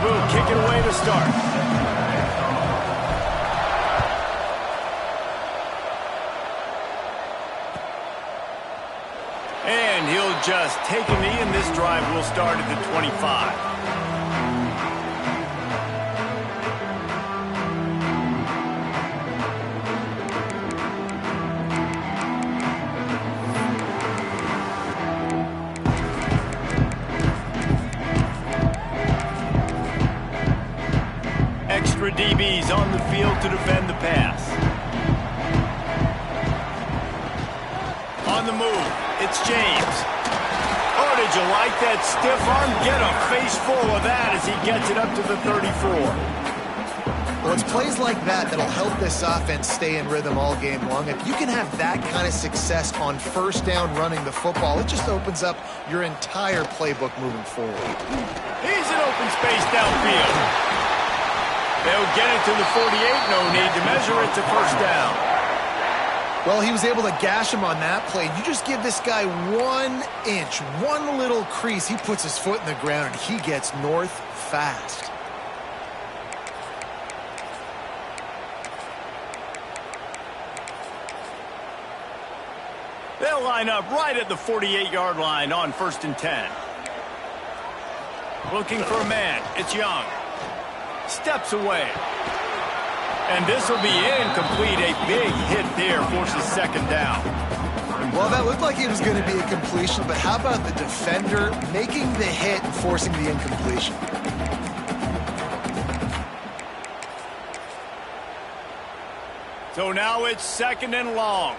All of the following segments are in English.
will kick it away to start. And he'll just take a knee, and this drive will start at the 25. Extra DBs on the field to defend the pass. On the move, it's James. Oh, did you like that stiff arm? Get a face full of that as he gets it up to the 34. Well, it's plays like that that'll help this offense stay in rhythm all game long. If you can have that kind of success on first down running the football, it just opens up your entire playbook moving forward. He's in open space downfield. They'll get it to the 48. No need to measure it to first down. Well, he was able to gash him on that play. You just give this guy 1 inch, one little crease. He puts his foot in the ground, and he gets north fast. They'll line up right at the 48-yard line on 1st and 10. Looking for a man. It's Young. Steps away. And this will be incomplete. A big hit there forces second down. Well, that looked like it was going to be a completion, but how about the defender making the hit and forcing the incompletion? So now it's 2nd and long.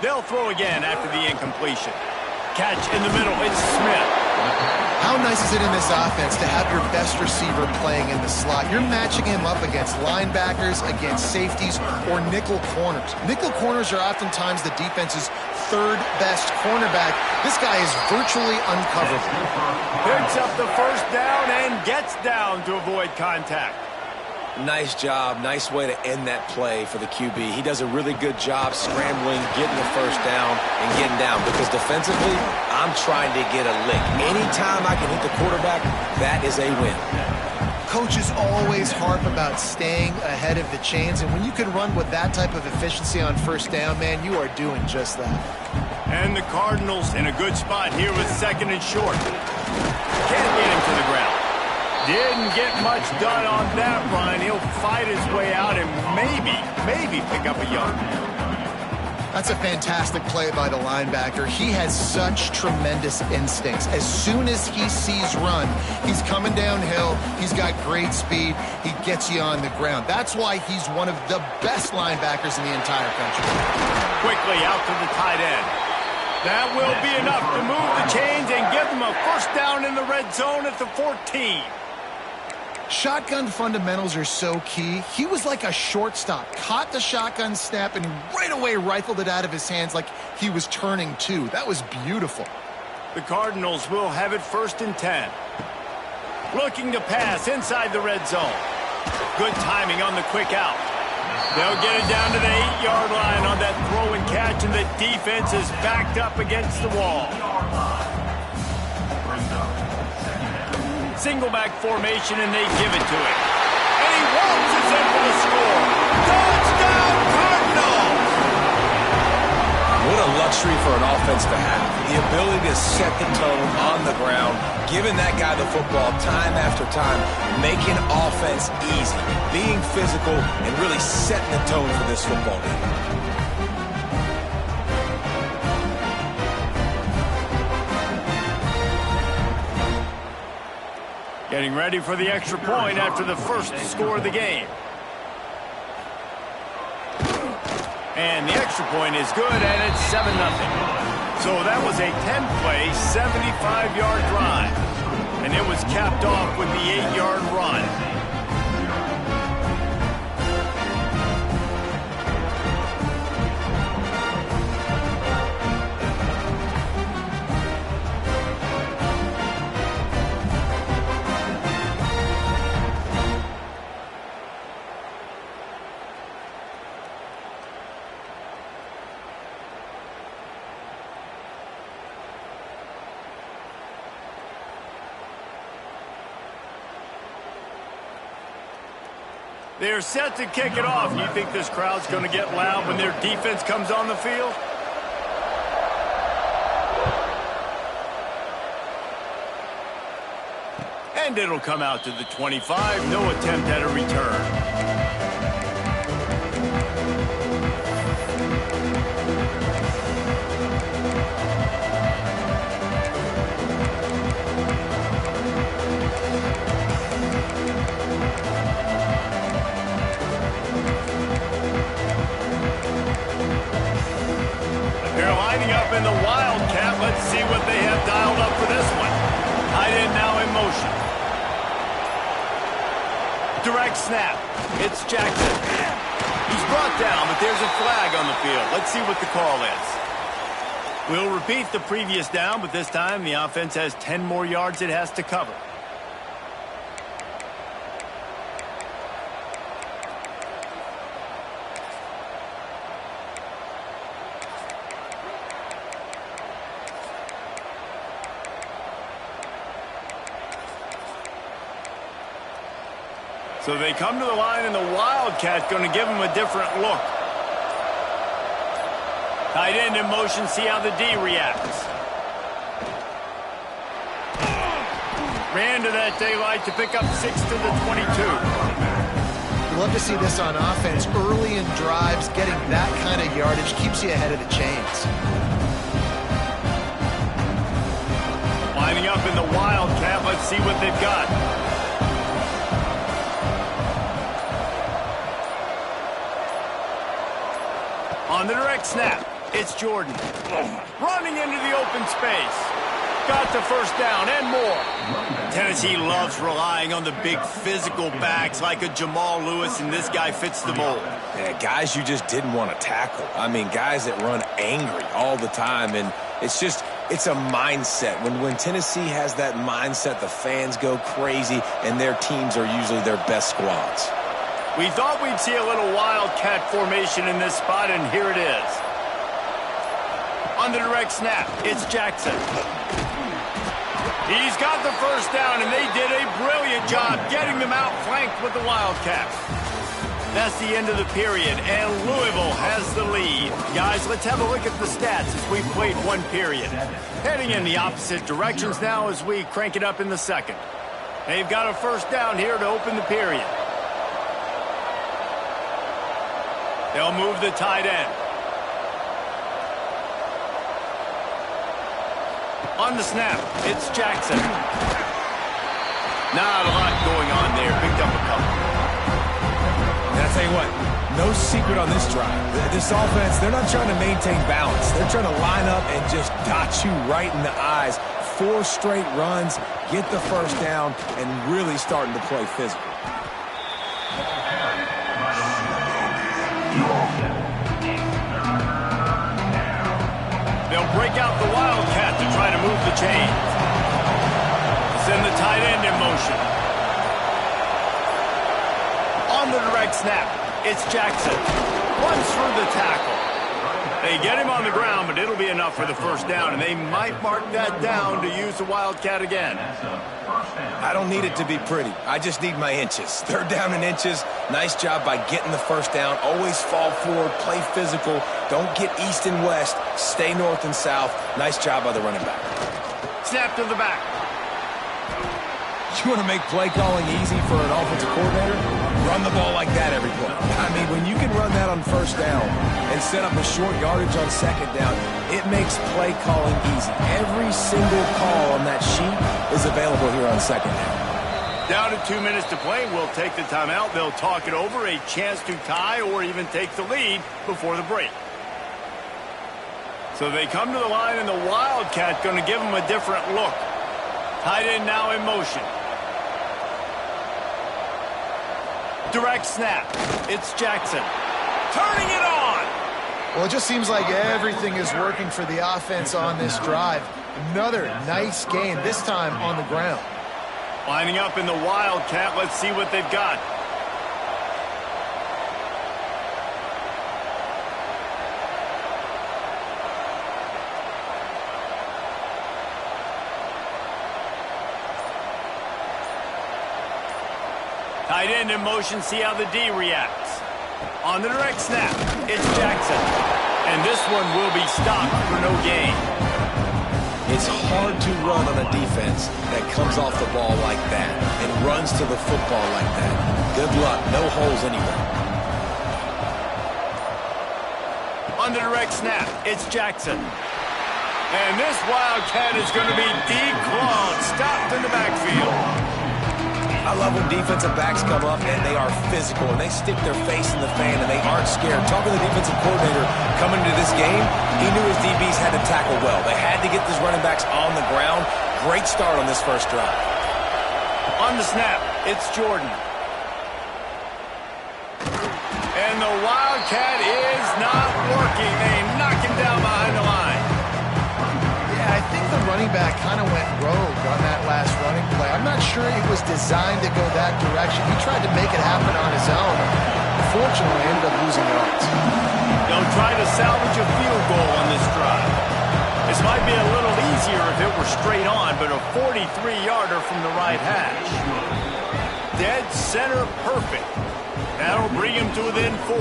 They'll throw again after the incompletion. Catch in the middle. It's Smith. How nice is it in this offense to have your best receiver playing in the slot? You're matching him up against linebackers, against safeties, or nickel corners. Nickel corners are oftentimes the defense's third best cornerback. This guy is virtually uncoverable. Picks up the first down and gets down to avoid contact. Nice job. Nice way to end that play for the QB. He does a really good job scrambling, getting the first down, and getting down. Because defensively, I'm trying to get a lick. Anytime I can hit the quarterback, that is a win. Coaches always harp about staying ahead of the chains, and when you can run with that type of efficiency on first down, man, you are doing just that. And the Cardinals in a good spot here with 2nd and short. Can't get him to the ground. Didn't get much done on that run. He'll fight his way out and maybe pick up a yard. That's a fantastic play by the linebacker. He has such tremendous instincts. As soon as he sees run, he's coming downhill. He's got great speed. He gets you on the ground. That's why he's one of the best linebackers in the entire country. Quickly out to the tight end. That will be enough to move the chains and give them a first down in the red zone at the 14. Shotgun fundamentals are so key. He was like a shortstop, caught the shotgun snap, and right away rifled it out of his hands like he was turning two. That was beautiful. The Cardinals will have it 1st and 10. Looking to pass inside the red zone. Good timing on the quick out. They'll get it down to the 8-yard line on that throw and catch, and the defense is backed up against the wall. Single back formation, and they give it to him. And he waltzes in for the score. Touchdown, Cardinals! What a luxury for an offense to have. The ability to set the tone on the ground, giving that guy the football time after time, making offense easy, being physical, and really setting the tone for this football game. Getting ready for the extra point after the first score of the game. And the extra point is good, and it's 7-0. So that was a 10-play, 75-yard drive. And it was capped off with the 8-yard run. They're set to kick it off. You think this crowd's going to get loud when their defense comes on the field? And it'll come out to the 25. No attempt at a return. In the Wildcat, let's see what they have dialed up for this one. Tight end now in motion. Direct snap. It's Jackson. He's brought down, but there's a flag on the field. Let's see what the call is. We'll repeat the previous down, but this time the offense has 10 more yards it has to cover. So they come to the line, and the Wildcat going to give them a different look. Tight end in motion, see how the D reacts. Ran to that daylight to pick up 6 to the 22. You love to see this on offense. Early in drives, getting that kind of yardage keeps you ahead of the chains. Lining up in the Wildcat, let's see what they've got. On the direct snap, it's Jordan. Running into the open space. Got the first down and more. Tennessee loves relying on the big physical backs like a Jamal Lewis, and this guy fits the mold. Yeah, guys you just didn't want to tackle. I mean, guys that run angry all the time, and it's a mindset. When Tennessee has that mindset, the fans go crazy, and their teams are usually their best squads. We thought we'd see a little Wildcat formation in this spot, and here it is. On the direct snap, it's Jackson. He's got the first down, and they did a brilliant job getting them outflanked with the Wildcats. That's the end of the period, and Louisville has the lead. Guys, let's have a look at the stats as we played one period. Heading in the opposite directions now as we crank it up in the second. They've got a first down here to open the period. They'll move the tight end. On the snap, it's Jackson. Not a lot going on there. Picked up a couple. And I'll tell you what, no secret on this drive. This offense, they're not trying to maintain balance. They're trying to line up and just dot you right in the eyes. 4 straight runs, get the first down, and really starting to play physical. They'll break out the Wildcat to try to move the chains. Send the tight end in motion. On the direct snap, it's Jackson. Runs through the tackle. They get him on the ground, but it'll be enough for the first down, and they might mark that down to use the Wildcat again. I don't need it to be pretty. I just need my inches. Third down in inches. Nice job by getting the first down. Always fall forward, play physical. Don't get east and west. Stay north and south. Nice job by the running back. Snap to the back. You want to make play calling easy for an offensive coordinator? Run the ball like that every play. I mean, when you can run that on first down and set up a short yardage on second down, it makes play calling easy. Every single call on that sheet is available here on second down. Down to 2 minutes to play. We'll take the timeout. They'll talk it over. A chance to tie or even take the lead before the break. So they come to the line, and the Wildcat going to give them a different look. Tight end now in motion. Direct snap. It's Jackson. Turning it on. Well, it just seems like everything is working for the offense on this drive. Another nice game, this time on the ground. Lining up in the Wildcat. Let's see what they've got. Tight end in motion, see how the D reacts. On the direct snap, it's Jackson. And this one will be stopped for no gain. It's hard to run on a defense that comes off the ball like that and runs to the football like that. Good luck, no holes anywhere. On the direct snap, it's Jackson. And this Wildcat is going to be declawed, stopped in the backfield. I love when defensive backs come up and they are physical and they stick their face in the fan and they aren't scared. Talking to the defensive coordinator coming into this game, he knew his DBs had to tackle well. They had to get these running backs on the ground. Great start on this first drive. On the snap, it's Jordan. And the Wildcat is not working. They knock him down behind the line. I think the running back kind of went rogue on that last running play. I'm not sure it was designed to go that direction. He tried to make it happen on his own. Unfortunately, ended up losing yards. They'll try to salvage a field goal on this drive. This might be a little easier if it were straight on, but a 43-yarder from the right hash. Dead center perfect. That'll bring him to within 4.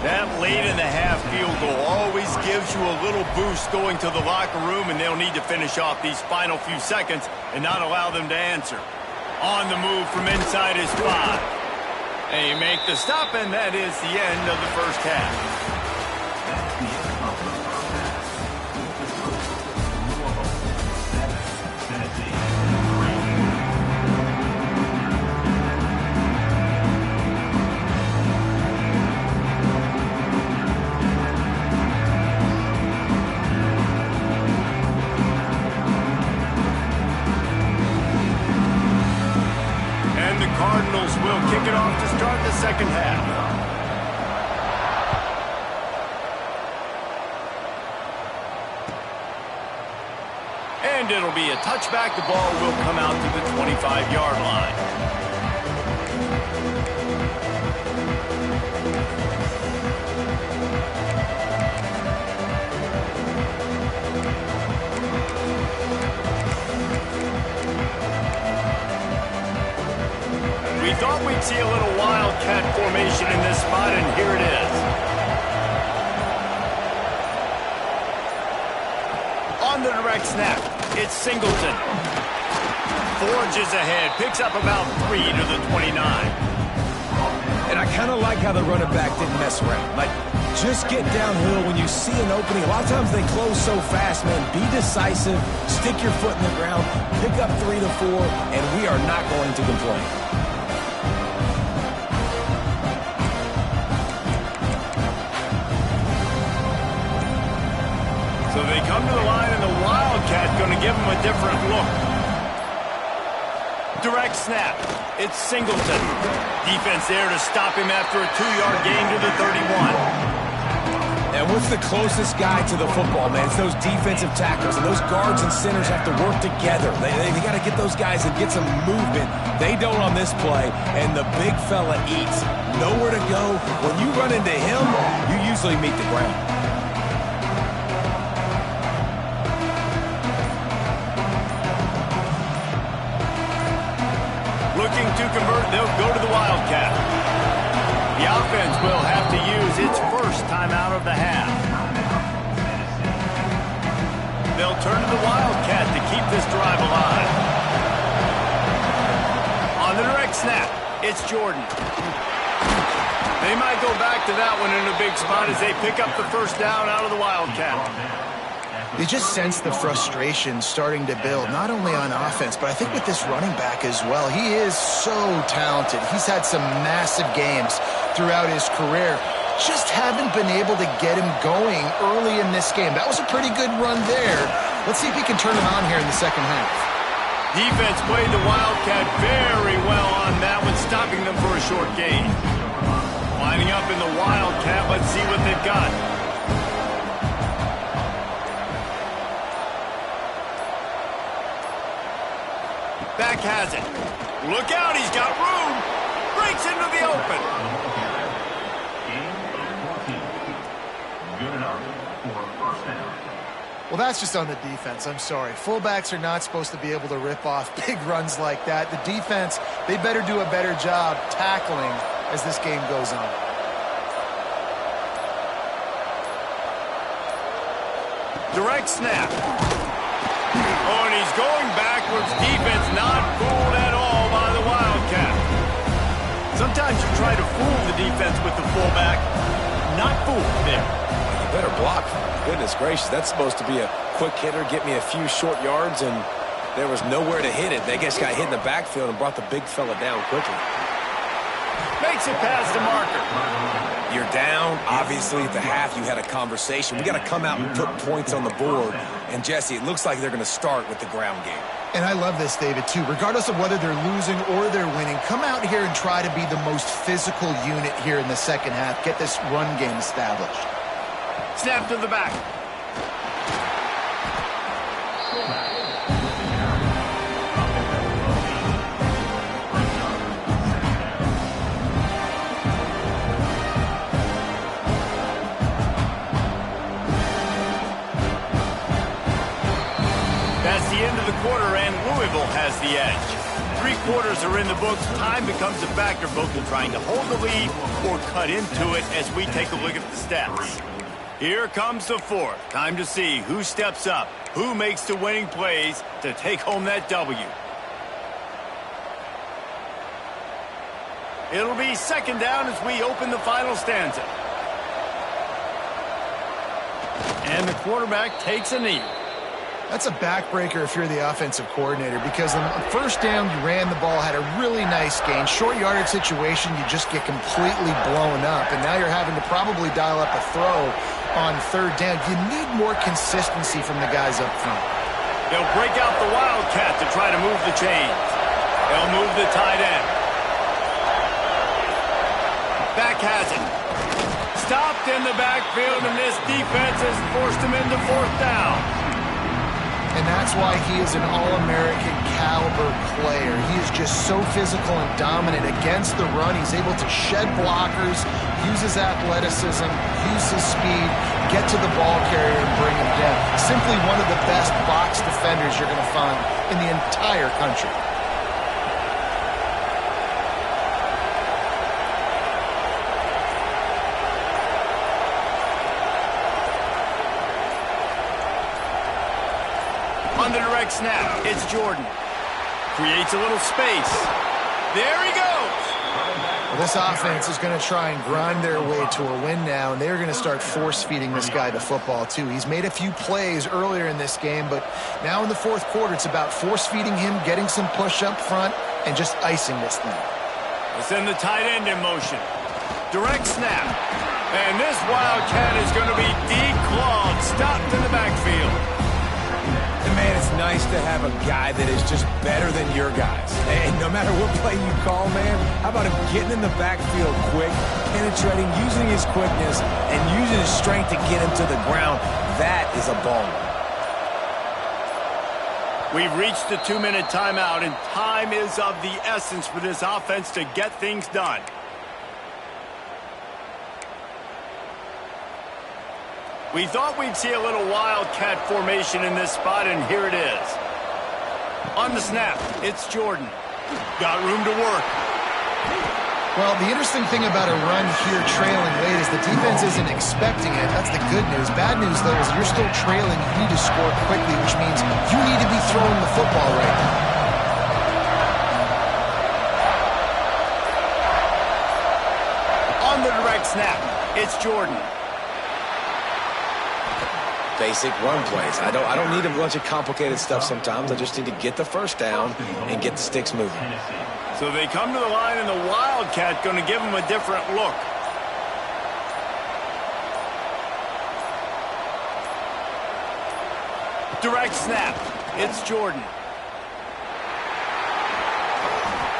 That late-in-the-half field goal always gives you a little boost going to the locker room, and they'll need to finish off these final few seconds and not allow them to answer. On the move from inside his 5. They make the stop, and that is the end of the first half. Cardinals will kick it off to start the second half. And it'll be a touchback. The ball will come out to the 25-yard line. We thought we'd see a little Wildcat formation in this spot, and here it is. On the direct snap, it's Singleton. Forges ahead, picks up about 3 to the 29. And I kind of like how the running back didn't mess around. Like, just get downhill when you see an opening. A lot of times they close so fast, man. Be decisive, stick your foot in the ground, pick up 3 to 4, and we are not going to complain. So they come to the line, and the Wildcat going to give them a different look. Direct snap. It's Singleton. Defense there to stop him after a 2-yard gain to the 31. And what's the closest guy to the football, man? It's those defensive tackles, and those guards and centers have to work together. They got to get those guys and get some movement. They don't on this play, and the big fella eats. Nowhere to go. When you run into him, you usually meet the ground. Looking to convert, they'll go to the Wildcat. The offense will have to use its first timeout of the half. They'll turn to the Wildcat to keep this drive alive. On the direct snap, it's Jordan. They might go back to that one in a big spot as they pick up the first down out of the Wildcat. You just sense the frustration starting to build, not only on offense, but I think with this running back as well. He is so talented. He's had some massive games throughout his career. Just haven't been able to get him going early in this game. That was a pretty good run there. Let's see if he can turn it on here in the second half. Defense played the Wildcat very well on that one, stopping them for a short gain. Lining up in the Wildcat, let's see what they've got. Back has it. Look out, he's got room. Breaks into the open. Well, that's just on the defense. I'm sorry. Fullbacks are not supposed to be able to rip off big runs like that. The defense, they better do a better job tackling as this game goes on. Direct snap. Oh, and he's going backwards. Defense not fooled at all by the Wildcat. Sometimes you try to fool the defense with the fullback. Not fooled there. You better block. Goodness gracious, that's supposed to be a quick hitter, get me a few short yards, and there was nowhere to hit it. They just got hit in the backfield and brought the big fella down quickly. Makes it past the marker. You're down. Obviously, at the half, you had a conversation. We got to come out and put points on the board. And, Jesse, it looks like they're going to start with the ground game. And I love this, David, too. Regardless of whether they're losing or they're winning, come out here and try to be the most physical unit here in the second half. Get this run game established. Snap to the back. That's the end of the quarter, and Louisville has the edge. 3 quarters are in the books. Time becomes a factor, both in trying to hold the lead or cut into it as we take a look at the stats. Here comes the fourth. Time to see who steps up, who makes the winning plays to take home that W. It'll be second down as we open the final stanza. And the quarterback takes a knee. That's a backbreaker if you're the offensive coordinator, because on first down, you ran the ball, had a really nice gain. Short yardage situation, you just get completely blown up, and now you're having to probably dial up a throw on third down. You need more consistency from the guys up front. They'll break out the Wildcat to try to move the chains. They'll move the tight end. Back has it. Stopped in the backfield, and this defense has forced him into fourth down. And that's why he is an All-American caliber player. He is just so physical and dominant against the run. He's able to shed blockers, use his athleticism, use his speed, get to the ball carrier and bring him down. Simply one of the best box defenders you're going to find in the entire country. On the direct snap, it's Jordan. Creates a little space. There he goes. Well, this offense is going to try and grind their way to a win now, and they're going to start force-feeding this guy the football, too. He's made a few plays earlier in this game, but now in the fourth quarter, it's about force-feeding him, getting some push up front, and just icing this thing. We'll send the tight end in motion. Direct snap. And this Wildcat is going to be declawed, stopped in the backfield. And man, it's nice to have a guy that is just better than your guys. And no matter what play you call, man, how about him getting in the backfield quick, penetrating, using his quickness, and using his strength to get him to the ground. That is a baller. We've reached the 2-minute timeout, and time is of the essence for this offense to get things done. We thought we'd see a little Wildcat formation in this spot, and here it is. On the snap, it's Jordan. Got room to work. Well, the interesting thing about a run here trailing late is the defense isn't expecting it. That's the good news. Bad news, though, is you're still trailing. You need to score quickly, which means you need to be throwing the football right now. On the direct snap, it's Jordan. Basic run plays. I don't need a bunch of complicated stuff sometimes. I just need to get the first down and get the sticks moving. So they come to the line, and the Wildcat going to give them a different look. Direct snap. It's Jordan.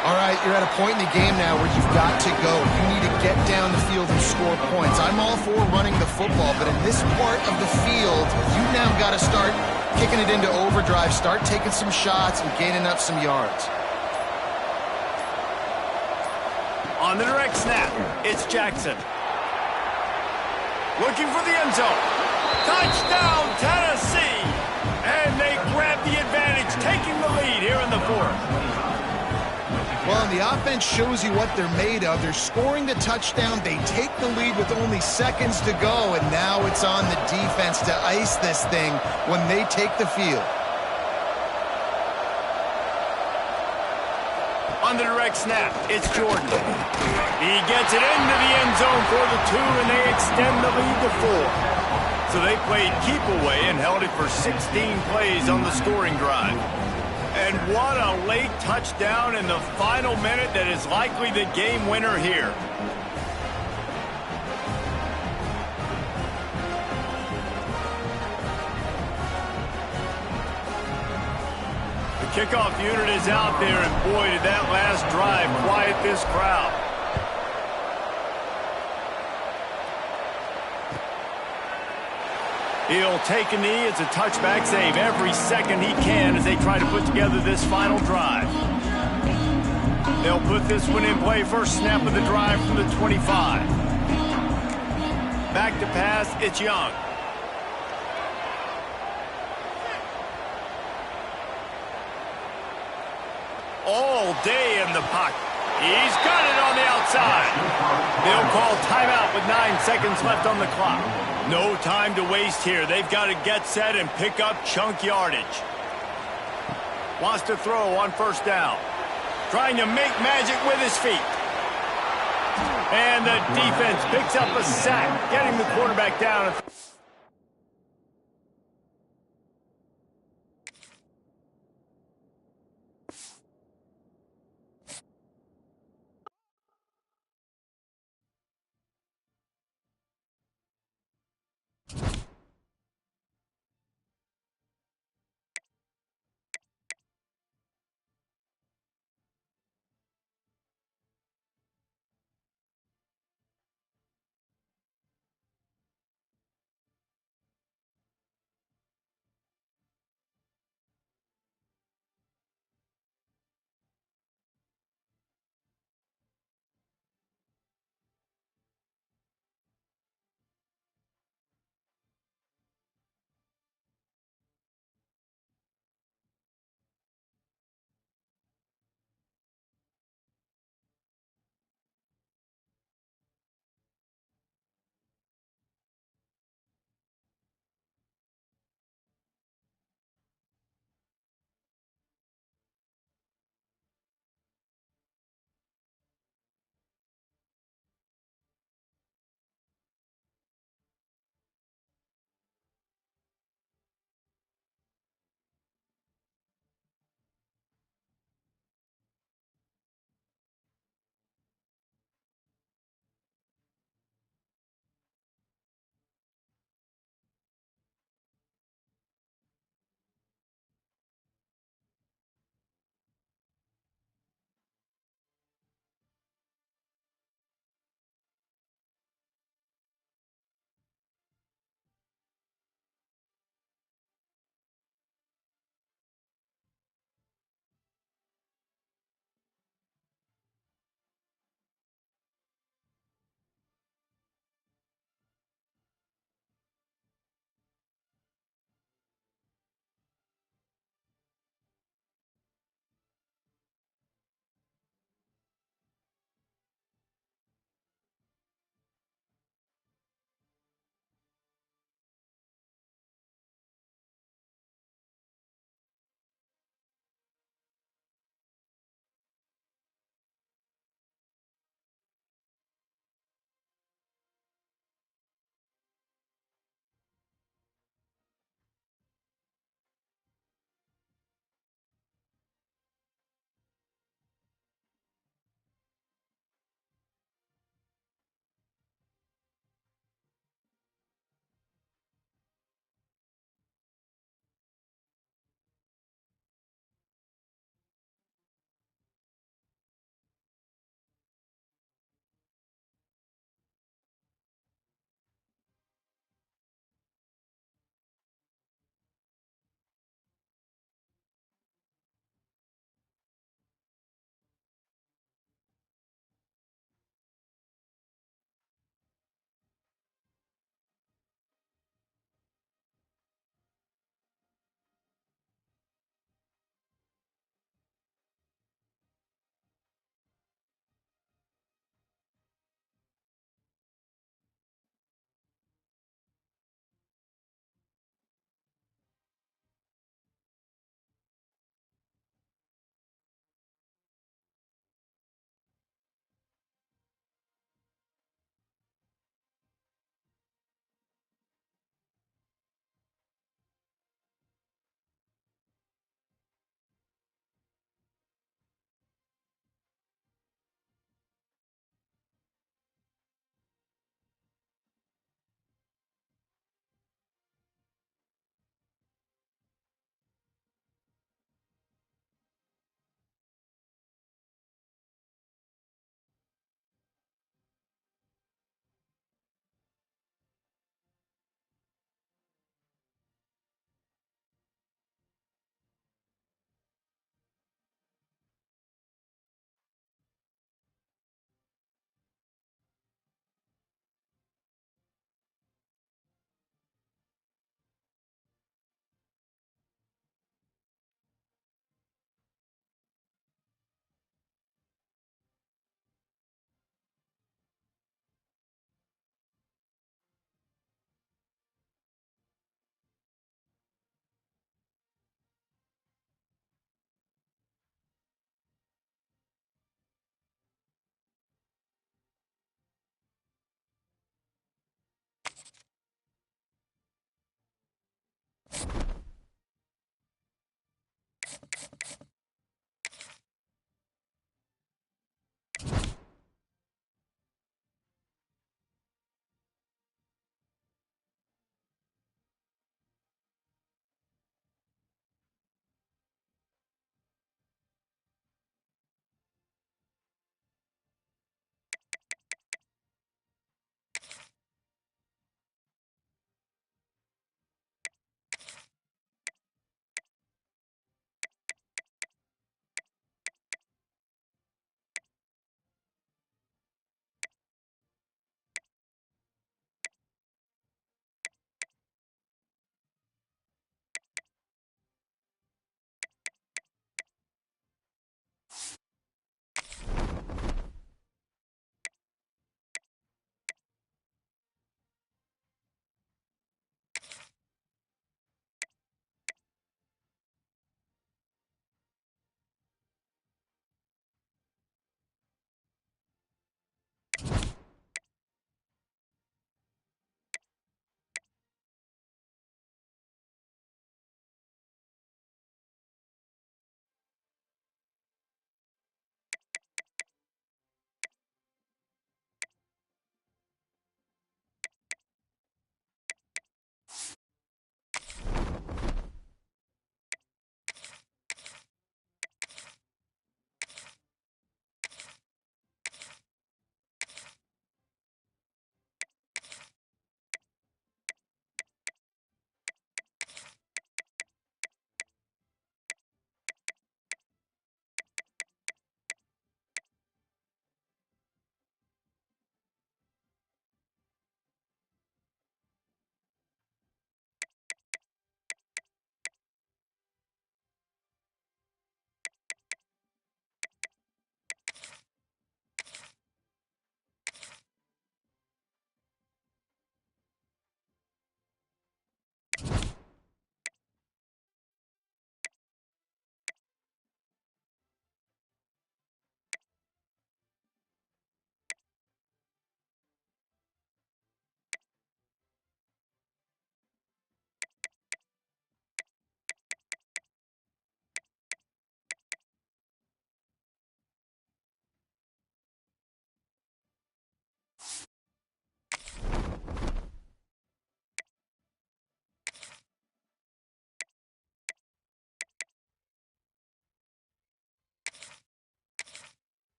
All right, you're at a point in the game now where you've got to go. You need to get down the field and score points. I'm all for running the football, but in this part of the field, you now got to start kicking it into overdrive, start taking some shots and gaining up some yards. On the direct snap, it's Jackson. Looking for the end zone. Touchdown, Tennessee! And they grab the advantage, taking the lead here in the fourth. Well, and the offense shows you what they're made of. They're scoring the touchdown. They take the lead with only seconds to go, and now it's on the defense to ice this thing when they take the field. On the direct snap, it's Jordan. He gets it into the end zone for the 2, and they extend the lead to 4. So they played keep away and held it for 16 plays on the scoring drive. And what a late touchdown in the final minute that is likely the game winner here. The kickoff unit is out there, and boy, did that last drive quiet this crowd. He'll take a knee. It's a touchback save every second he can as they try to put together this final drive. They'll put this one in play. First snap of the drive from the 25. Back to pass, it's Young. All day in the pocket. He's got it on the outside. They'll call timeout with 9 seconds left on the clock. No time to waste here. They've got to get set and pick up chunk yardage. Wants to throw on first down. Trying to make magic with his feet. And the defense picks up a sack, getting the quarterback down.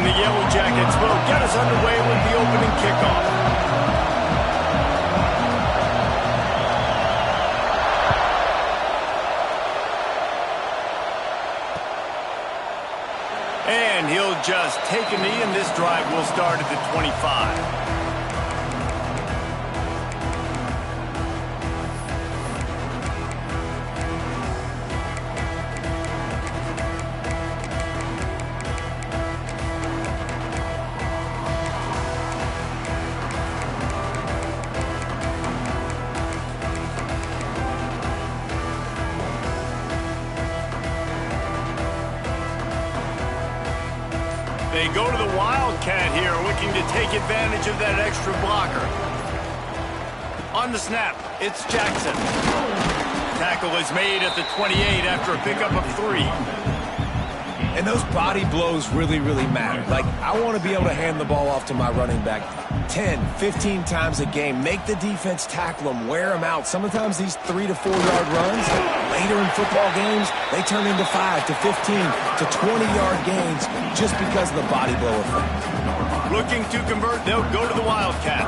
the Yellow Jackets will get us underway with the opening kickoff. And he'll just take a knee, and this drive will start at the 25. They go to the Wildcat here, looking to take advantage of that extra blocker. On the snap, it's Jackson. Tackle is made at the 28 after a pickup of 3. And those body blows really, really matter. Like, I want to be able to hand the ball off to my running back 10, 15 times a game. Make the defense tackle them, wear them out. Sometimes these 3 to 4 yard runs, later in football games, they turn into 5 to 15 to 20-yard gains just because of the body blow effect. Looking to convert, they'll go to the Wildcat.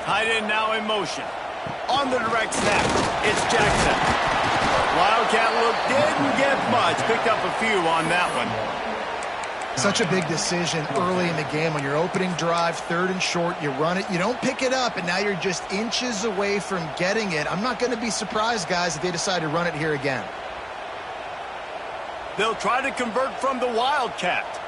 Tight end now in motion. On the direct snap, it's Jackson. Wildcat look didn't get much. Picked up a few on that one. Such a big decision early in the game. On your opening drive, 3rd and short, you run it, you don't pick it up, and now you're just inches away from getting it. I'm not going to be surprised, guys, if they decide to run it here again. They'll try to convert from the Wildcat.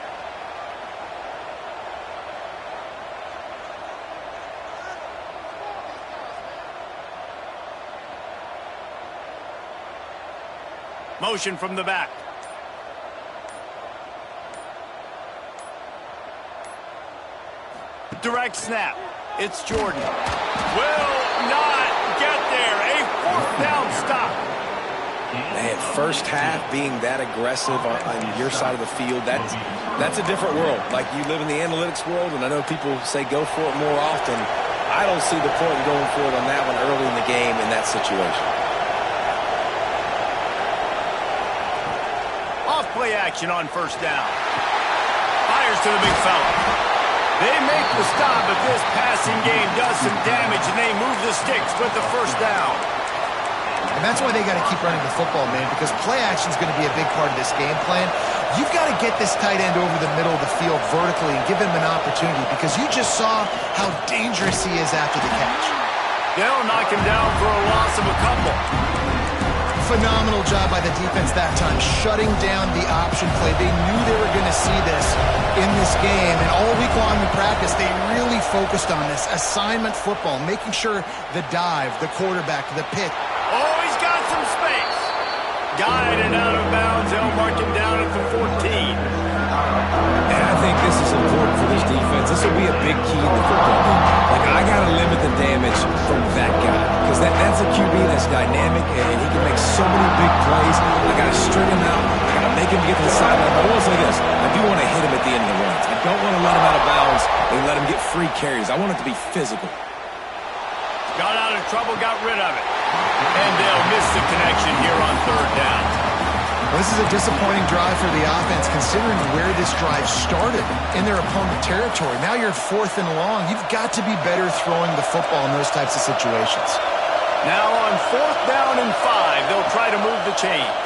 Motion from the back. Direct snap. It's Jordan. Will not get there. A 4th down stop. Man, first half being that aggressive on your side of the field, that's a different world. Like, you live in the analytics world, and I know people say go for it more often. I don't see the point in going for it on that one early in the game in that situation. Play action on 1st down. Fires to the big fella. They make the stop, but this passing game does some damage, and they move the sticks with the 1st down. And that's why they got to keep running the football, man, because play action is going to be a big part of this game plan. You've got to get this tight end over the middle of the field vertically and give him an opportunity, because you just saw how dangerous he is after the catch. They'll knock him down for a loss of a couple. Phenomenal job by the defense that time, shutting down the option play. They knew they were going to see this in this game, and all week long in practice, they really focused on this assignment football, making sure the dive, the quarterback, the pick. Oh, he's got some space. Guided out of bounds. They'll mark him down at the 14. And I think this is important for this defense. This will be a big key in the football game. Like, I got to limit the damage from that guy, because that's a QB that's dynamic, and he can make so many big plays. I got to string him out. I got to make him get to the sideline. But I will say this: I do want to hit him at the end of the runs. I don't want to let him out of bounds and let him get free carries. I want it to be physical. Got out of trouble, got rid of it. And they'll miss the connection here on 3rd down. Well, this is a disappointing drive for the offense, considering where this drive started in their opponent territory. Now you're 4th and long. You've got to be better throwing the football in those types of situations. Now on 4th down and 5, they'll try to move the chains.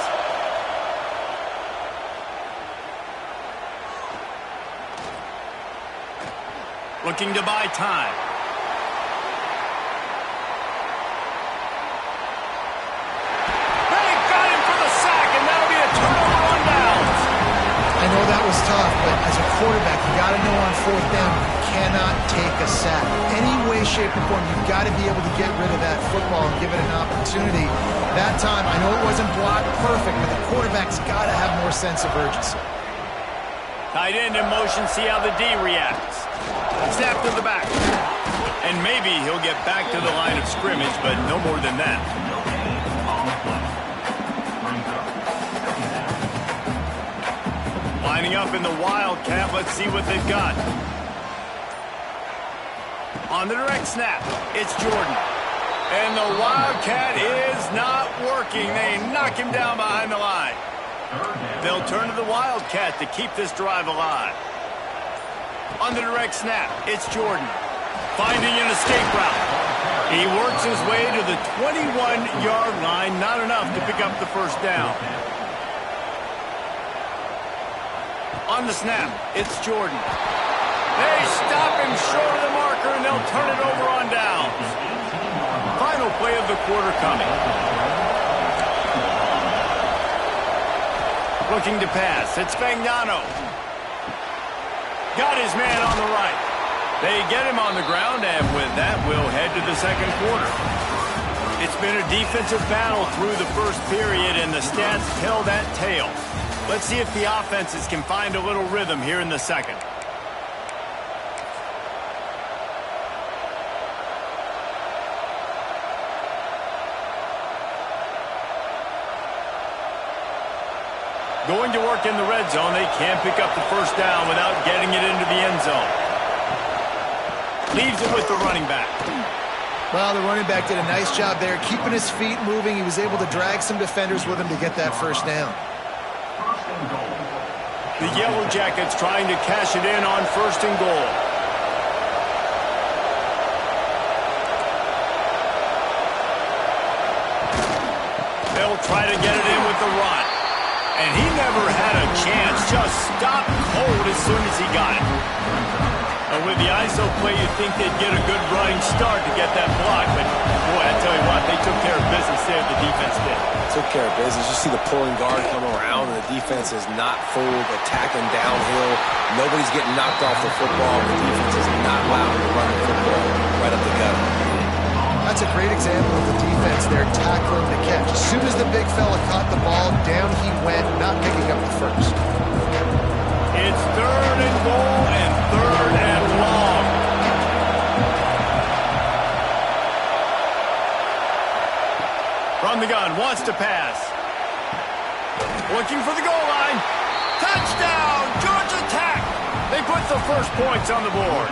Looking to buy time. I know that was tough, but as a quarterback, you got to know on 4th down, you cannot take a sack. Any way, shape, or form, you've got to be able to get rid of that football and give it an opportunity. That time, I know it wasn't blocked perfect, but the quarterback's got to have more sense of urgency. Tight end in motion, see how the D reacts. Snap to the back. And maybe he'll get back to the line of scrimmage, but no more than that. Lining up in the Wildcat. Let's see what they've got. On the direct snap, it's Jordan. And the Wildcat is not working. They knock him down behind the line. They'll turn to the Wildcat to keep this drive alive. On the direct snap, it's Jordan. Finding an escape route. He works his way to the 21-yard line. Not enough to pick up the first down. On the snap, it's Jordan. They stop him short of the marker, and they'll turn it over on downs. Final play of the quarter coming. Looking to pass. It's Fagnano. Got his man on the right. They get him on the ground, and with that, we'll head to the second quarter. It's been a defensive battle through the first period, and the stats tell that tale. Let's see if the offenses can find a little rhythm here in the second. Going to work in the red zone. They can't pick up the first down without getting it into the end zone. Leaves it with the running back. Well, the running back did a nice job there, keeping his feet moving. He was able to drag some defenders with him to get that first down. The Yellow Jackets trying to cash it in on first and goal. They'll try to get it in with the run. And he never had a chance. Just stopped cold as soon as he got it. And with the ISO play, you'd think they'd get a good running start to get that block. But, boy, I tell you what, they took care of business there, the defense did. Took care of business. You see the pulling guard come around, and the defense is not fooled, attacking downhill. Nobody's getting knocked off the football. The defense is not allowing to run the football right up the gut. That's a great example of the defense there, tackling the catch. As soon as the big fella caught the ball, down he went, not picking up the first. It's third and goal and third and long. From the gun, wants to pass. Looking for the goal line. Touchdown, Georgia Tech. They put the first points on the board.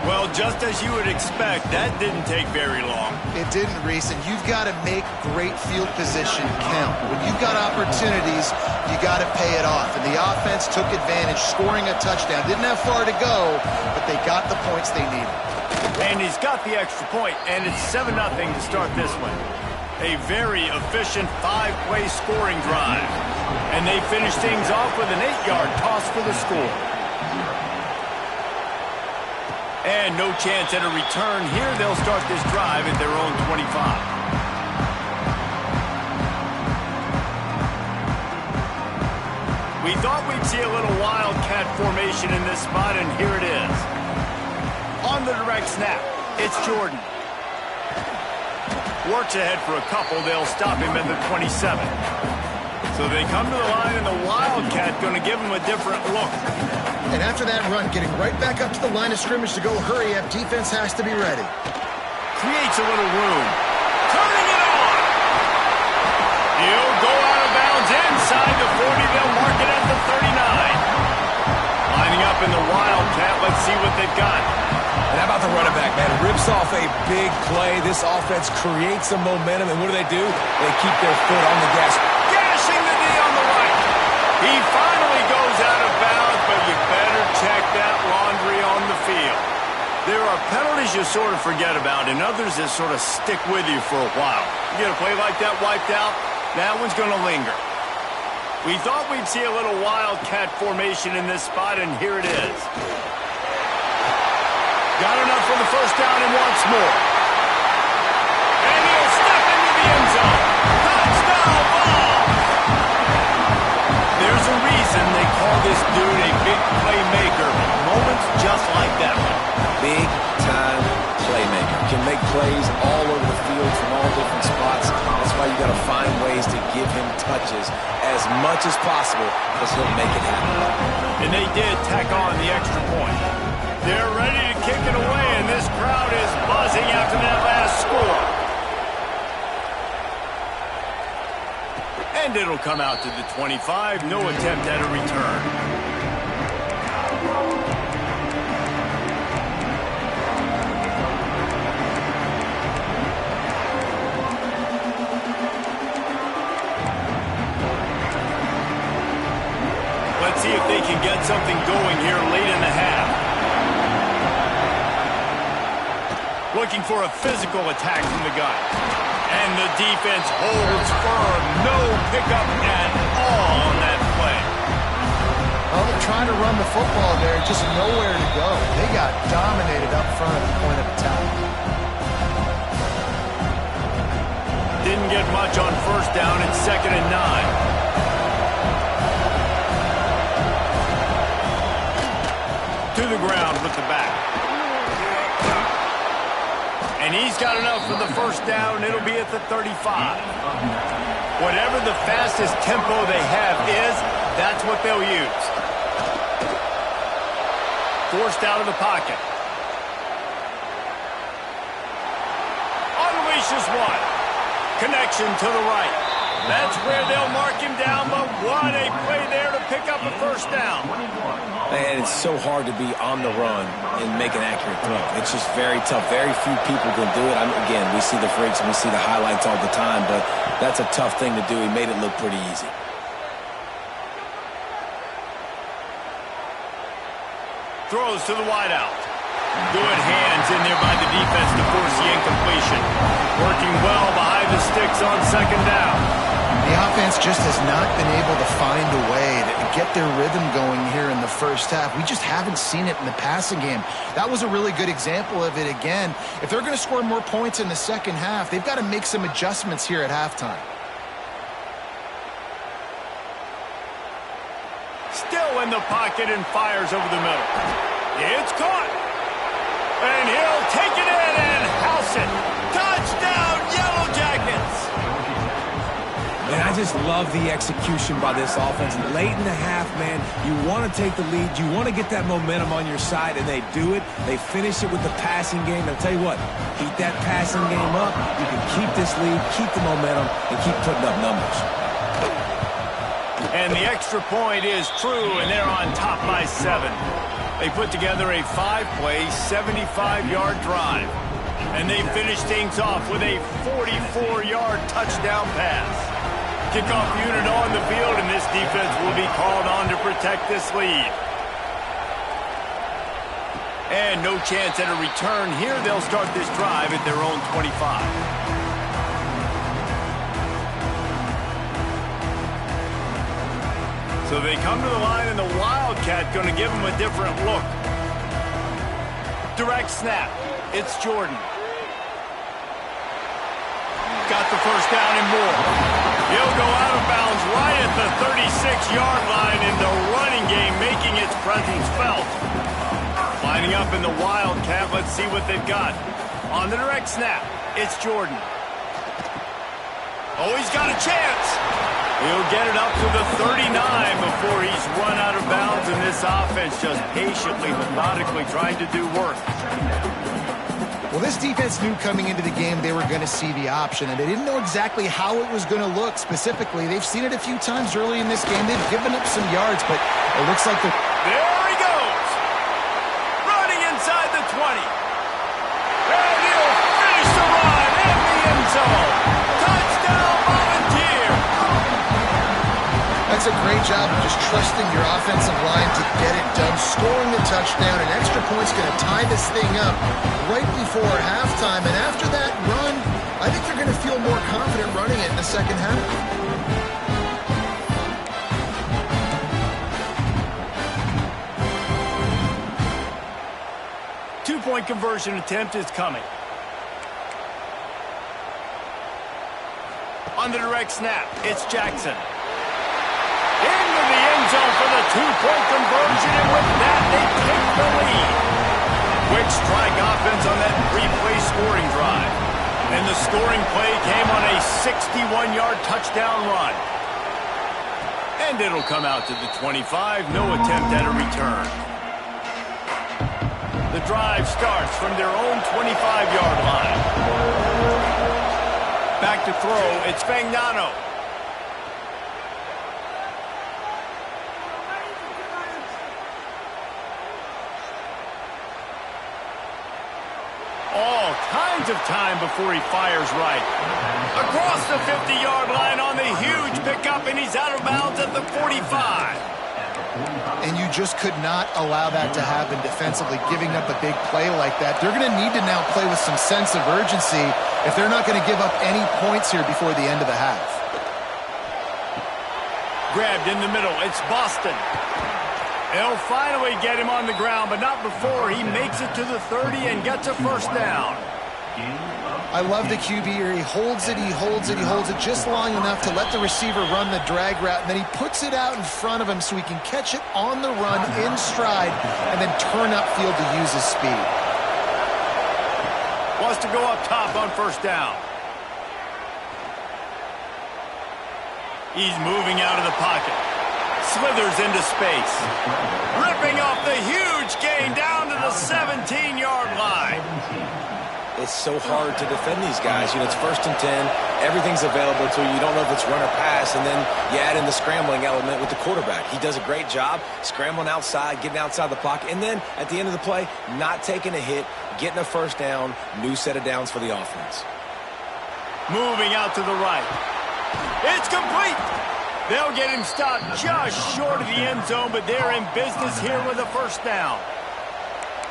Well, just as you would expect, that didn't take very long. It didn't, Reese, and you've got to make great field position count. When you've got opportunities, you got to pay it off. And the offense took advantage, scoring a touchdown. Didn't have far to go, but they got the points they needed. And he's got the extra point, and it's 7-0 to start this one. A very efficient 5-play scoring drive. And they finish things off with an 8-yard toss for the score. And no chance at a return here. They'll start this drive at their own 25. We thought we'd see a little wildcat formation in this spot, and here it is. On the direct snap, it's Jordan. Works ahead for a couple. They'll stop him at the 27. So they come to the line, and the Wildcat going to give him a different look. And after that run, getting right back up to the line of scrimmage to go hurry up, defense has to be ready. Creates a little room. Turning it on. He'll go out of bounds inside the 40. They'll mark it at the 39. Lining up in the Wildcat. Let's see what they've got. And how about the running back, man? Rips off a big play. This offense creates some momentum, and what do? They keep their foot on the gas. Gashing the knee on the right. He finally goes out of bounds, but you better check that laundry on the field. There are penalties you sort of forget about, and others that sort of stick with you for a while. You get a play like that wiped out, that one's going to linger. We thought we'd see a little Wildcat formation in this spot, and here it is. Got enough for the first down and wants more. And he'll step into the end zone. Touchdown ball! There's a reason they call this dude a big playmaker. Moments just like that one. Big-time playmaker. Can make plays all over the field from all different spots. That's why you got to find ways to give him touches as much as possible, because he'll make it happen. And they did tack on the extra point. They're ready to kick it away, and this crowd is buzzing after that last score. And it'll come out to the 25. No attempt at a return. can get something going here late in the half. Looking for a physical attack from the gun. And the defense holds firm. No pickup at all on that play. Well, they're trying to run the football there, just nowhere to go. They got dominated up front at the point of attack. Didn't get much on first down. It's 2nd and 9. To the ground with the back. And he's got enough for the first down. It'll be at the 35. Whatever the fastest tempo they have is, that's what they'll use. Forced out of the pocket. Unleashes one. Connection to the right. That's where they'll mark him down, but what a play there to pick up a first down. And it's so hard to be on the run and make an accurate throw. It's just very tough. Very few people can do it. Again, we see the freaks and we see the highlights all the time, but that's a tough thing to do. He made it look pretty easy. Throws to the wideout. Good hands in there by the defense to force the incompletion. Working well behind the sticks on 2nd down. The offense just has not been able to find a way to get their rhythm going here in the first half. We just haven't seen it in the passing game. That was a really good example of it again. If they're going to score more points in the second half, they've got to make some adjustments here at halftime. Still in the pocket and fires over the middle. It's caught. And he'll take it in and house it. Touchdown, Yellow Jackets! And I just love the execution by this offense. Late in the half, man, you want to take the lead. You want to get that momentum on your side, and they do it. They finish it with the passing game. I'll tell you what, keep that passing game up. You can keep this lead, keep the momentum, and keep putting up numbers. And the extra point is true, and they're on top by 7. They put together a 5-play, 75-yard drive. And they finish things off with a 44-yard touchdown pass. Kickoff unit on the field, and this defense will be called on to protect this lead. And no chance at a return here. They'll start this drive at their own 25. So they come to the line, and the Wildcat going to give them a different look. Direct snap. It's Jordan. Got the first down and more. He'll go out of bounds right at the 36-yard line in the running game, making its presence felt. Lining up in the Wildcat. Let's see what they've got. On the direct snap, it's Jordan. Oh, he's got a chance. He'll get it up to the 39 before he's run out of bounds, and this offense just patiently, methodically trying to do work. Well, this defense knew coming into the game they were going to see the option, and they didn't know exactly how it was going to look specifically. They've seen it a few times early in this game. They've given up some yards, but it looks like they're... There he goes! Running inside the 20. And he'll finish the run in the end zone. Touchdown, Volunteer! That's a great job of just trusting your offensive line to get it done, scoring the touchdown. An extra point's going to tie this thing up right before halftime. And after that run, I think they're going to feel more confident running it in the second half. Two-point conversion attempt is coming. On the direct snap, it's Jackson. Into the end zone for the two-point conversion, and with that, they take the lead. Quick strike offense on that three-play scoring drive. And the scoring play came on a 61-yard touchdown run. And it'll come out to the 25, no attempt at a return. The drive starts from their own 25-yard line. Back to throw, it's Fagnano. All kinds of time before he fires right. Across the 50-yard line on the huge pickup, and he's out of bounds at the 45. and you just could not allow that to happen defensively, giving up a big play like that. They're going to need to now play with some sense of urgency if they're not going to give up any points here before the end of the half. Grabbed in the middle. It's Boston. They'll finally get him on the ground, but not before he makes it to the 30 and gets a first down. I love the QB here. He holds it, he holds it, he holds it just long enough to let the receiver run the drag route, and then he puts it out in front of him so he can catch it on the run in stride and then turn upfield to use his speed. Wants to go up top on first down. He's moving out of the pocket. Slithers into space. Ripping off the huge gain down to the 17-yard line. It's so hard to defend these guys. You know, it's 1st and 10. Everything's available to you. You don't know if it's run or pass, and then you add in the scrambling element with the quarterback. He does a great job scrambling outside, getting outside the pocket, and then at the end of the play, not taking a hit, getting a first down, new set of downs for the offense. Moving out to the right. It's complete. They'll get him stopped just short of the end zone, but they're in business here with a first down.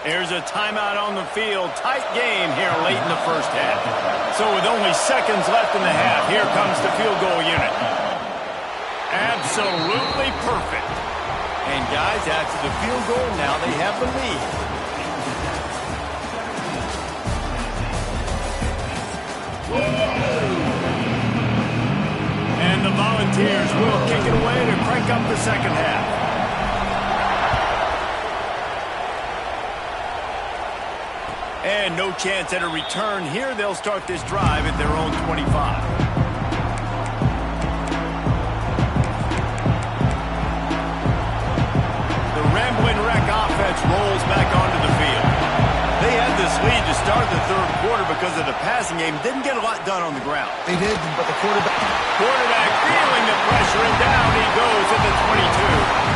There's a timeout on the field. Tight game here late in the first half. So with only seconds left in the half, here comes the field goal unit. Absolutely perfect. And guys, after the field goal, now they have the lead. And the Volunteers will kick it away to crank up the second half. And no chance at a return here. They'll start this drive at their own 25. The Ramblin' Wreck offense rolls back onto the field. They had this lead to start the third quarter because of the passing game. Didn't get a lot done on the ground. They did, but the quarterback Feeling the pressure, and down he goes at the 22.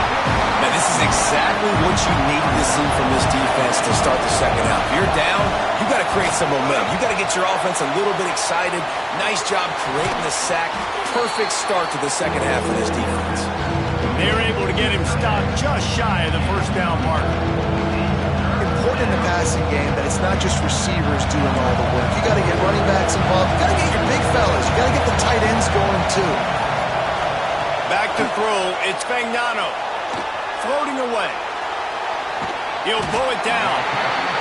Now, this is exactly what you needed to see from this defense to start the second half. If you're down, you got to create some momentum. You got to get your offense a little bit excited. Nice job creating the sack. Perfect start to the second half of this defense. They're able to get him stopped just shy of the first down mark. Important in the passing game that it's not just receivers doing all the work. You got to get running backs involved. You got to get your big fellas. You got to get the tight ends going too. Back to throw. It's Fagnano. Floating away. He'll pull it down.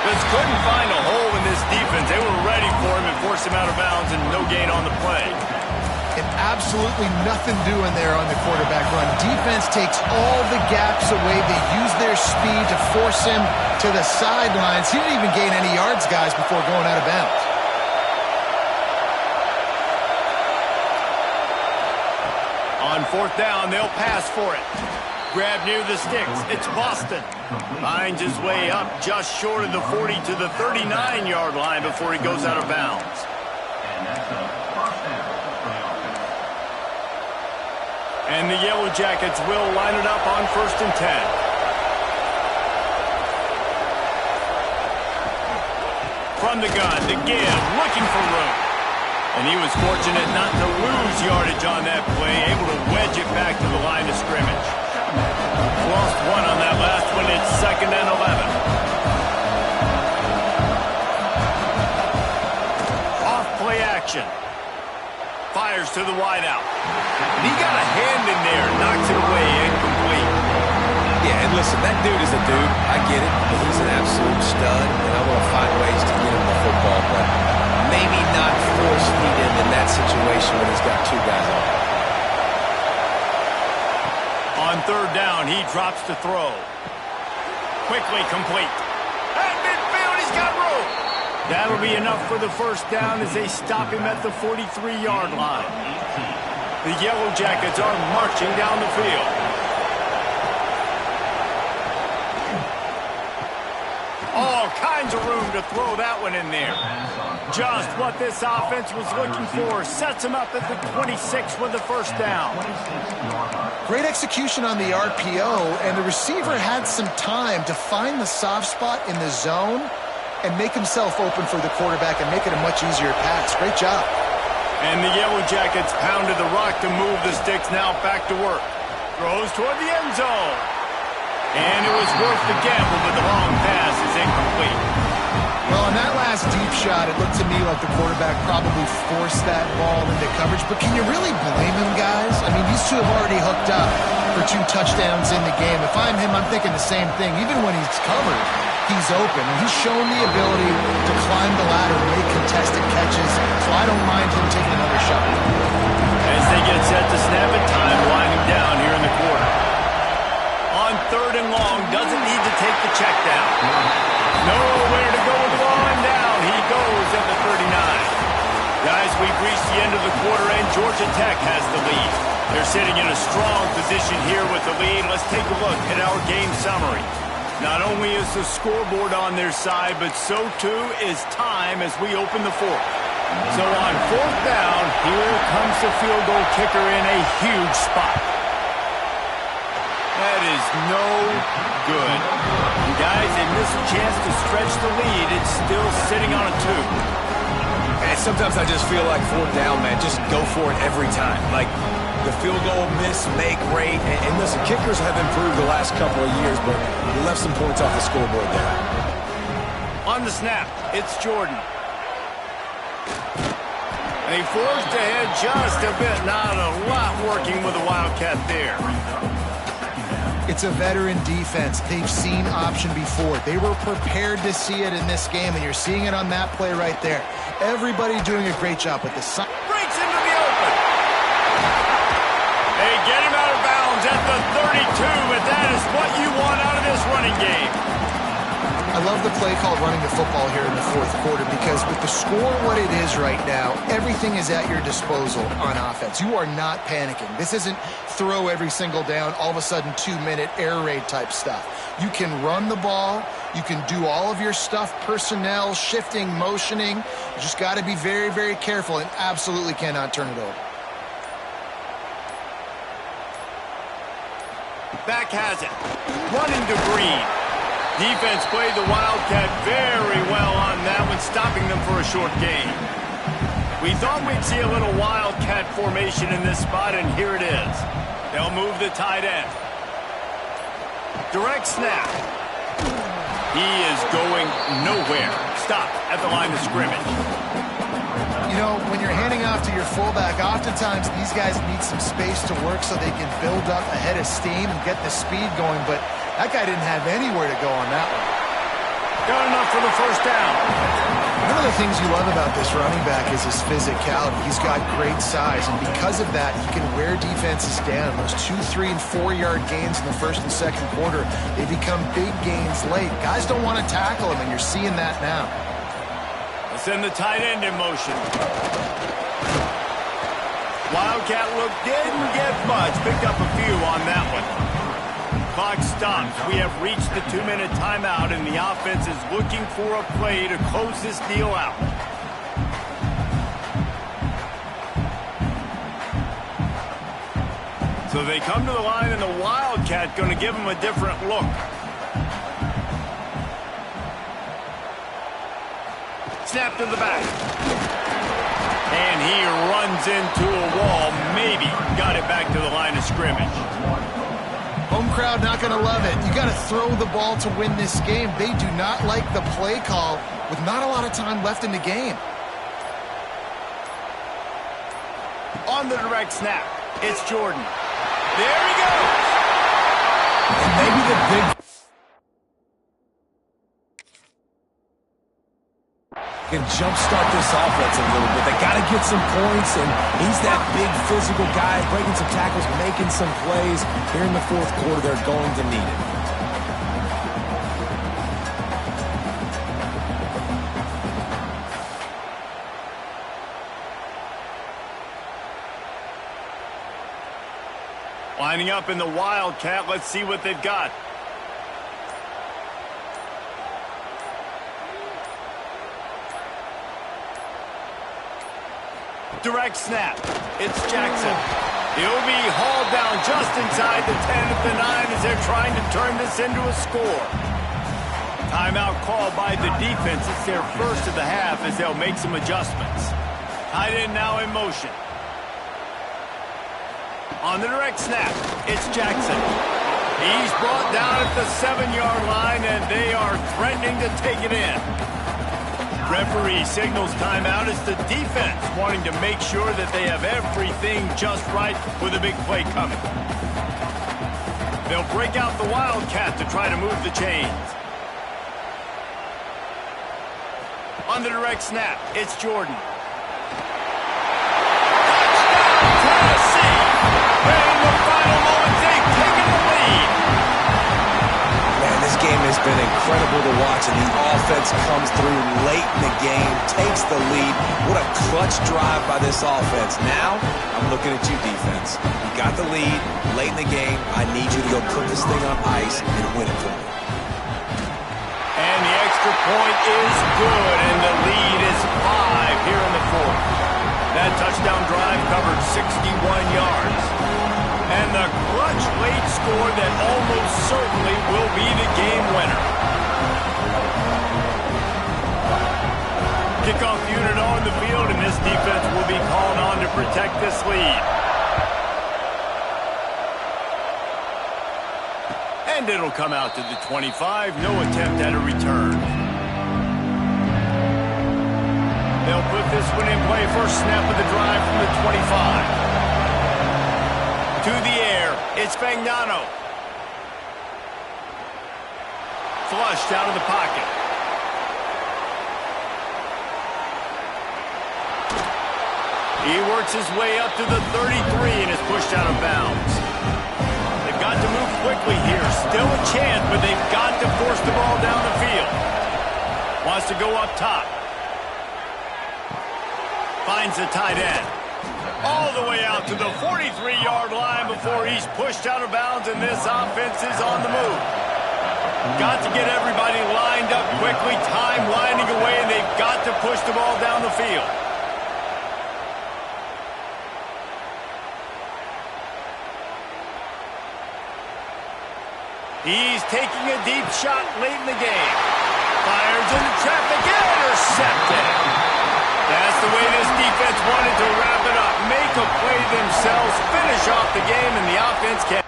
Just couldn't find a hole in this defense. They were ready for him and forced him out of bounds, and no gain on the play. And absolutely nothing doing there on the quarterback run. Defense takes all the gaps away. They use their speed to force him to the sidelines. He didn't even gain any yards, guys, before going out of bounds. On fourth down, they'll pass for it. Grab near the sticks. It's Boston. Finds his way up just short of the 40 to the 39-yard line before he goes out of bounds. And the Yellow Jackets will line it up on 1st and 10. From the gun to give, looking for room. And he was fortunate not to lose yardage on that play, able to wedge it back to the line of scrimmage. Lost one on that last one. It's 2nd and 11. Off play action. Fires to the wideout. And he got a hand in there. Knocks it away. Incomplete. Yeah, and listen, that dude is a dude. I get it. He's an absolute stud, and I want to find ways to get him the football, but maybe not force feed him in that situation when he's got two guys on. On third down, he drops to throw. Quickly complete. At midfield, he's got room. That'll be enough for the first down as they stop him at the 43-yard line. The Yellow Jackets are marching down the field. All kinds of room to throw that one in there. Just what this offense was looking for. Sets him up at the 26 with the first down. Great execution on the RPO, and the receiver had some time to find the soft spot in the zone and make himself open for the quarterback and make it a much easier pass. Great job. And the Yellow Jackets pounded the rock to move the sticks, now back to work. Throws toward the end zone. And it was worth the gamble, but the long pass is incomplete. Well, on that last deep shot, it looked to me like the quarterback probably forced that ball into coverage. But can you really blame him, guys? I mean, these two have already hooked up for 2 touchdowns in the game. If I'm him, I'm thinking the same thing. Even when he's covered, he's open. And he's shown the ability to climb the ladder and make contested catches. So I don't mind him taking another shot. As they get set to snap it, time winding down here in the quarter. On 3rd and long, doesn't need to take the check down. Nowhere to go with the ball, and down he goes at the 39. Guys, we've reached the end of the quarter, and Georgia Tech has the lead. They're sitting in a strong position here with the lead. Let's take a look at our game summary. Not only is the scoreboard on their side, but so too is time as we open the 4th. So on 4th down, here comes the field goal kicker in a huge spot. That is no good. And guys, they miss a chance to stretch the lead. It's still sitting on a 2. And sometimes I just feel like 4th down, man, just go for it every time. Like, the field goal miss, make rate. And listen, kickers have improved the last couple of years, but we left some points off the scoreboard there. On the snap, it's Jordan. And he forced ahead just a bit. Not a lot working with the Wildcat there. It's a veteran defense. They've seen option before. They were prepared to see it in this game, and you're seeing it on that play right there. Everybody doing a great job with the sign. Breaks into the open. They get him out of bounds at the 32, but that is what you want out of this running game. I love the play called running the football here in the 4th quarter because with the score what it is right now, everything is at your disposal on offense. You are not panicking. This isn't throw every single down, all of a sudden 2-minute air raid type stuff. You can run the ball. You can do all of your stuff, personnel, shifting, motioning. You just got to be very, very careful and absolutely cannot turn it over. Back has it. Running to Green. Defense played the Wildcat very well on that one, stopping them for a short gain. We thought we'd see a little Wildcat formation in this spot, and here it is. They'll move the tight end. Direct snap. He is going nowhere. Stop at the line of scrimmage. You know, when you're handing off to your fullback, oftentimes these guys need some space to work so they can build up a head of steam and get the speed going, but that guy didn't have anywhere to go on that one. Got enough for the 1st down. One of the things you love about this running back is his physicality. He's got great size, and because of that, he can wear defenses down. Those 2, 3, and 4-yard gains in the 1st and 2nd quarter, they become big gains late. Guys don't want to tackle him, and you're seeing that now. Let's send the tight end in motion. Wildcat look didn't get much. Picked up a few on that one. Clock stops. We have reached the 2-minute timeout, and the offense is looking for a play to close this deal out. So they come to the line, and the Wildcat going to give them a different look. Snap to the back. And he runs into a wall. Maybe got it back to the line of scrimmage. Home crowd not going to love it. You got to throw the ball to win this game. They do not like the play call with not a lot of time left in the game. On the direct snap, it's Jordan. There he goes. And maybe the big can jumpstart this offense a little bit. They got to get some points, and he's that big physical guy, breaking some tackles, making some plays. Here in the 4th quarter, they're going to need it. Lining up in the Wildcat. Let's see what they've got. Direct snap. It's Jackson. He'll be hauled down just inside the 10 at the 9 as they're trying to turn this into a score. Timeout called by the defense. It's their first of the half as they'll make some adjustments. Tight end now in motion. On the direct snap, it's Jackson. He's brought down at the 7-yard line, and they are threatening to take it in. Referee signals timeout as the defense wanting to make sure that they have everything just right with a big play coming. They'll break out the Wildcat to try to move the chains. On the direct snap, it's Jordan. Tennessee! In the final moments, they've taken the lead. Man, this game has been incredible to watch, and the offense comes through late in the game, takes the lead. What a clutch drive by this offense. Now, I'm looking at you, defense. You got the lead late in the game. I need you to go put this thing on ice and win it for me. And the extra point is good, and the lead is 5 here in the fourth. That touchdown drive covered 61 yards. And the clutch late score that almost certainly will be the game winner. Kickoff unit on the field, and this defense will be called on to protect this lead. And it'll come out to the 25. No attempt at a return. They'll put this one in play. First snap of the drive from the 25. To the air, it's Fagnano. Flushed out of the pocket. He works his way up to the 33 and is pushed out of bounds. They've got to move quickly here. Still a chance, but they've got to force the ball down the field. Wants to go up top. Finds the tight end. All the way out to the 43-yard line before he's pushed out of bounds, and this offense is on the move. Got to get everybody lined up quickly. Time winding away, and they've got to push the ball down the field. He's taking a deep shot late in the game. Fires into traffic, intercepted. That's the way this defense wanted to wrap it up. Make a play themselves, finish off the game, and the offense can.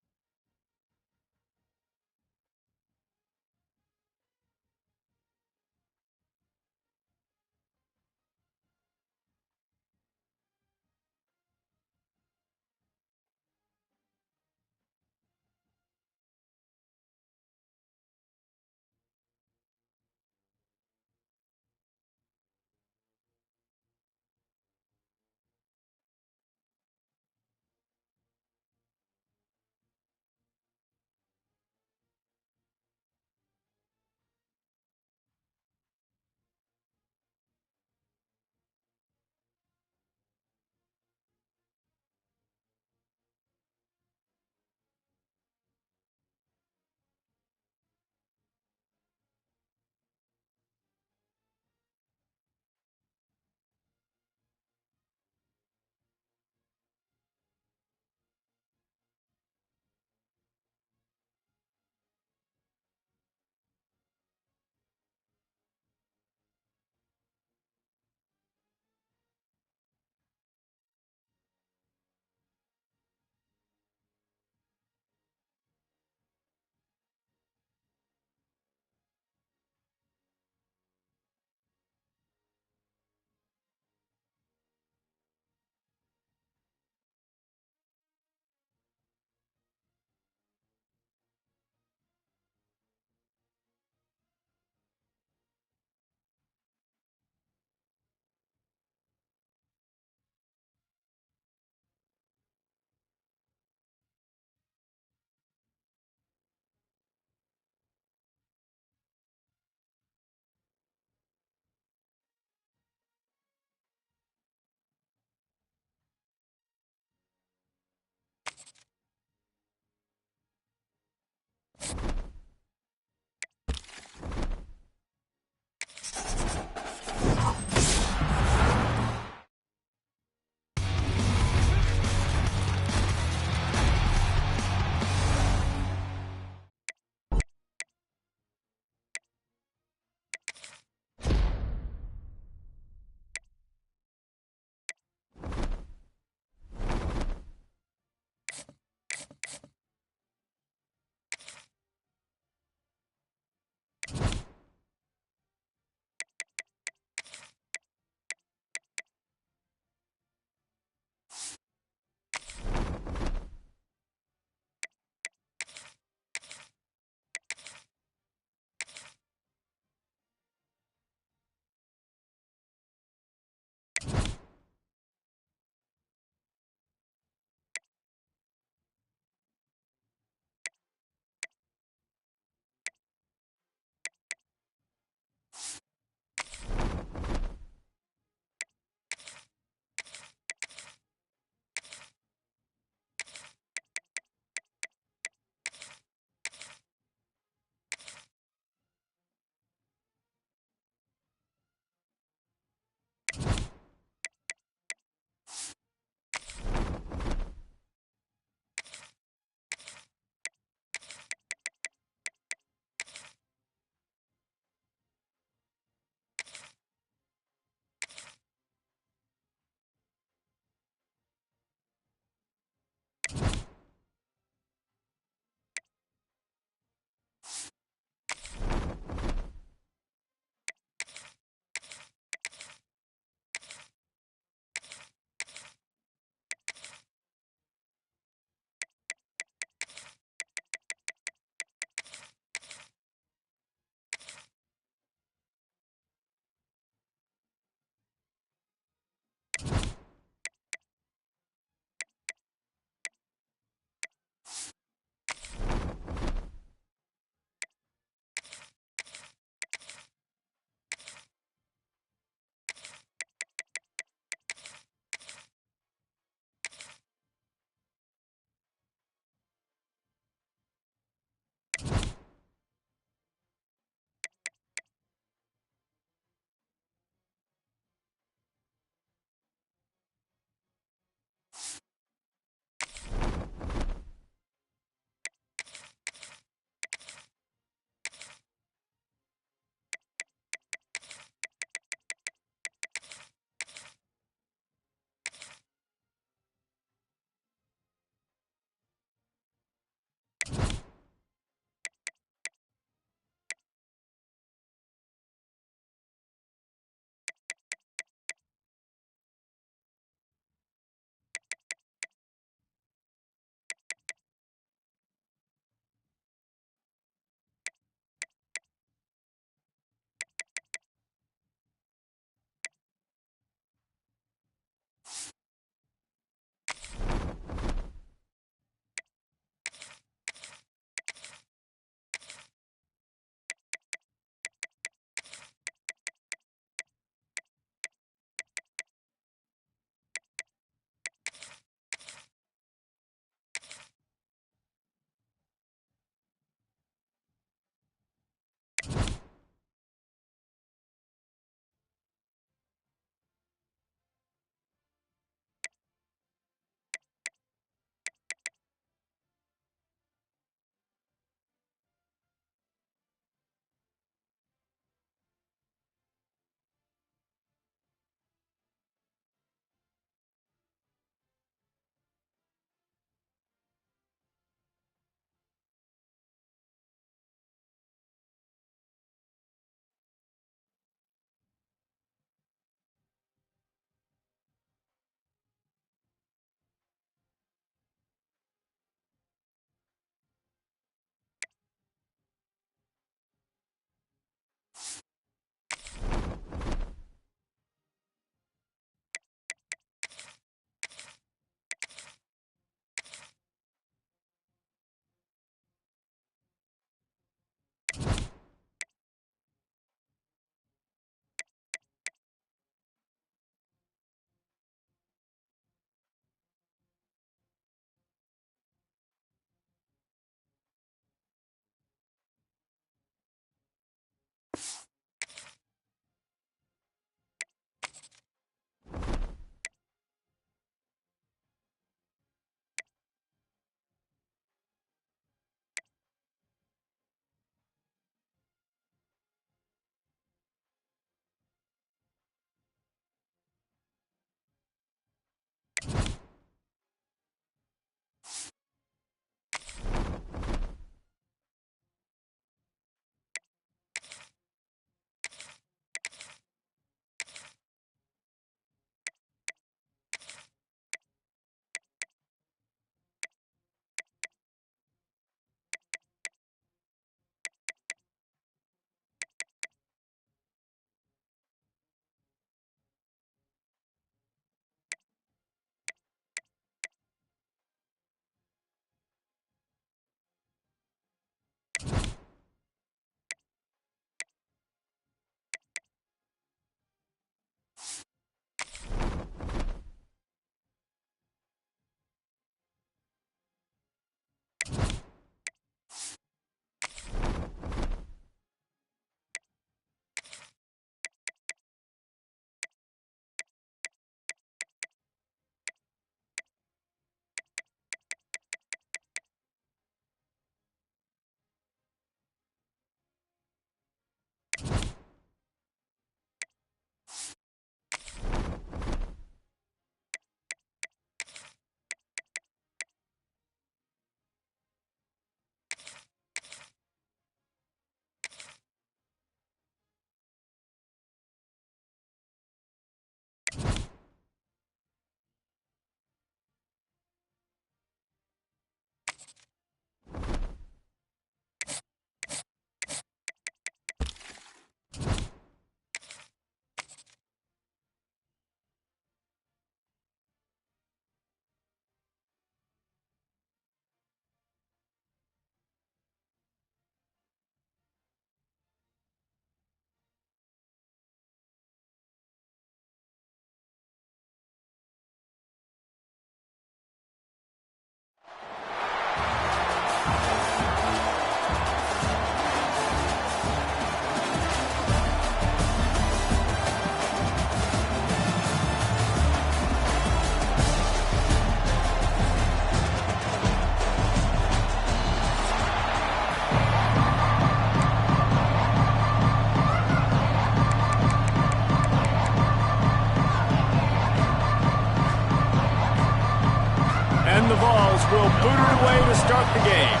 the Vols will boot it away to start the game.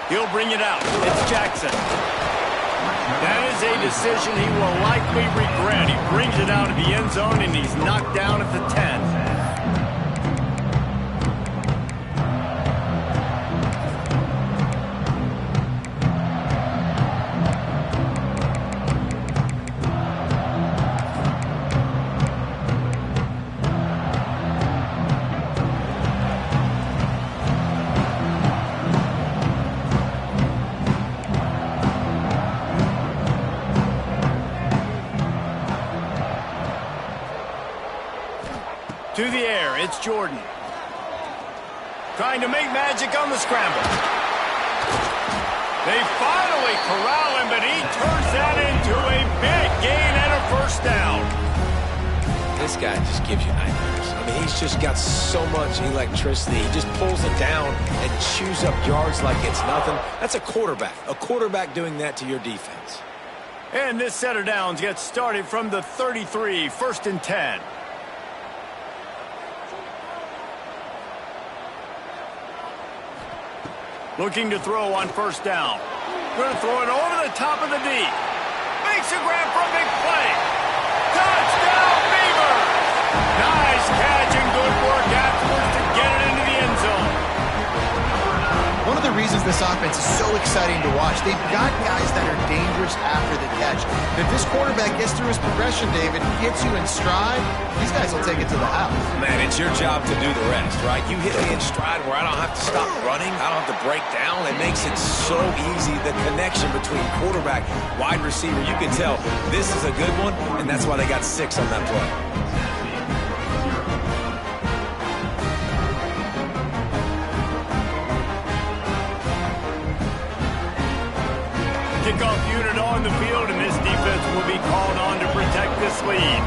He'll bring it out. It's Jackson. That is a decision he will likely regret. He brings it out of the end zone, and he's knocked down at the 10. To the air, it's Jordan. Trying to make magic on the scramble. They finally corral him, but he turns that into a big gain and a first down. This guy just gives you nightmares. I mean, he's just got so much electricity. He just pulls it down and chews up yards like it's nothing. That's a quarterback. A quarterback doing that to your defense. And this set of downs gets started from the 33, 1st and 10. Looking to throw on first down. Going to throw it over the top of the D. Makes a grab for a big play. Touchdown, Beavers! Nice catch and good work afterwards to get it into the end zone. One of the reasons this offense is so exciting to watch, they've got guys that are dangerous after the catch. If this quarterback gets through his progression, David, gets you in stride, these guys will take it to the house. Man, it's your job to do the rest, right? You hit me in stride where I don't have to stop running. I don't have to break down. It makes it so easy. The connection between quarterback, wide receiver, you can tell this is a good one, and that's why they got 6 on that play. Kickoff unit on the field, and this defense will be called on to protect this lead.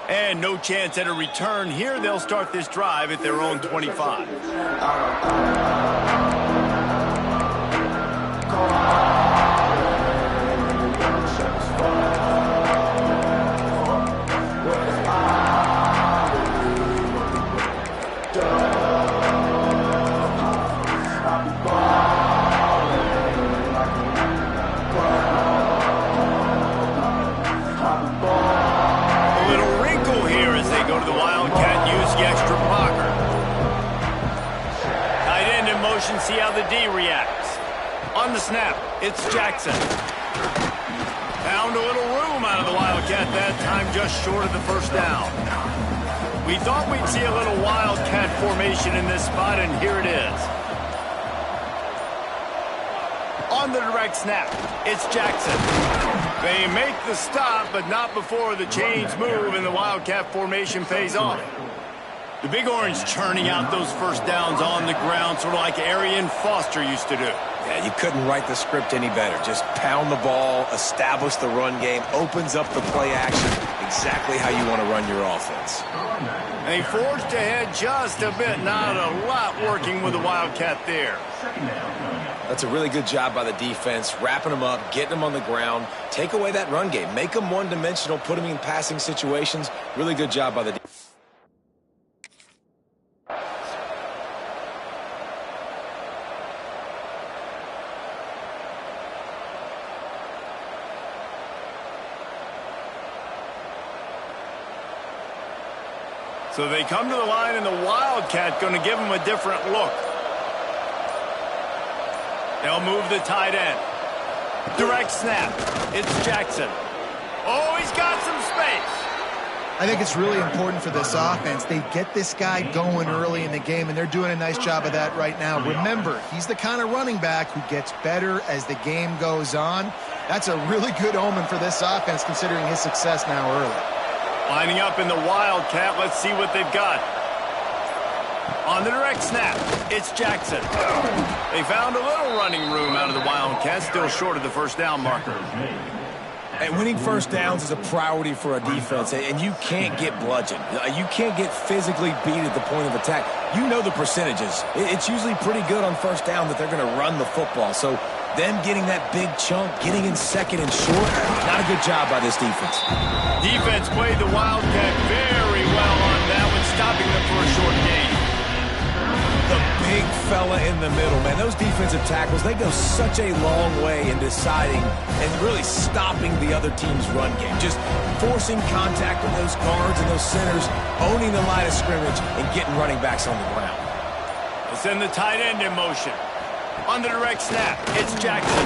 And no chance at a return here. They'll start this drive at their own 25. See how the D reacts. On the snap, it's Jackson. Found a little room out of the Wildcat that time, just short of the first down. We thought we'd see a little Wildcat formation in this spot, and here it is. On the direct snap, it's Jackson. They make the stop, but not before the chains move and the Wildcat formation pays off. The Big Orange churning out those first downs on the ground, sort of like Arian Foster used to do. Yeah, you couldn't write the script any better. Just pound the ball, establish the run game, opens up the play action, exactly how you want to run your offense. They forged ahead just a bit, not a lot working with the Wildcat there. That's a really good job by the defense, wrapping them up, getting them on the ground, take away that run game, make them one-dimensional, put them in passing situations. Really good job by the defense. So they come to the line, and the Wildcat going to give them a different look. They'll move the tight end. Direct snap. It's Jackson. Oh, he's got some space. I think it's really important for this offense. They get this guy going early in the game, and they're doing a nice job of that right now. Remember, he's the kind of running back who gets better as the game goes on. That's a really good omen for this offense, considering his success now early. Lining up in the Wildcat, let's see what they've got. On the direct snap, it's Jackson. They found a little running room out of the Wildcat, still short of the first down marker. And winning first downs is a priority for a defense, and you can't get bludgeoned. You can't get physically beat at the point of attack. You know the percentages. It's usually pretty good on first down that they're going to run the football. So them getting that big chunk, getting in second and short, not a good job by this defense. Defense played the Wildcat very well on that one, stopping them for a short gain. The big fella in the middle, man. Those defensive tackles, they go such a long way in deciding and really stopping the other team's run game. Just forcing contact with those guards and those centers, owning the line of scrimmage, and getting running backs on the ground. They'll send the tight end in motion. On the direct snap, it's Jackson.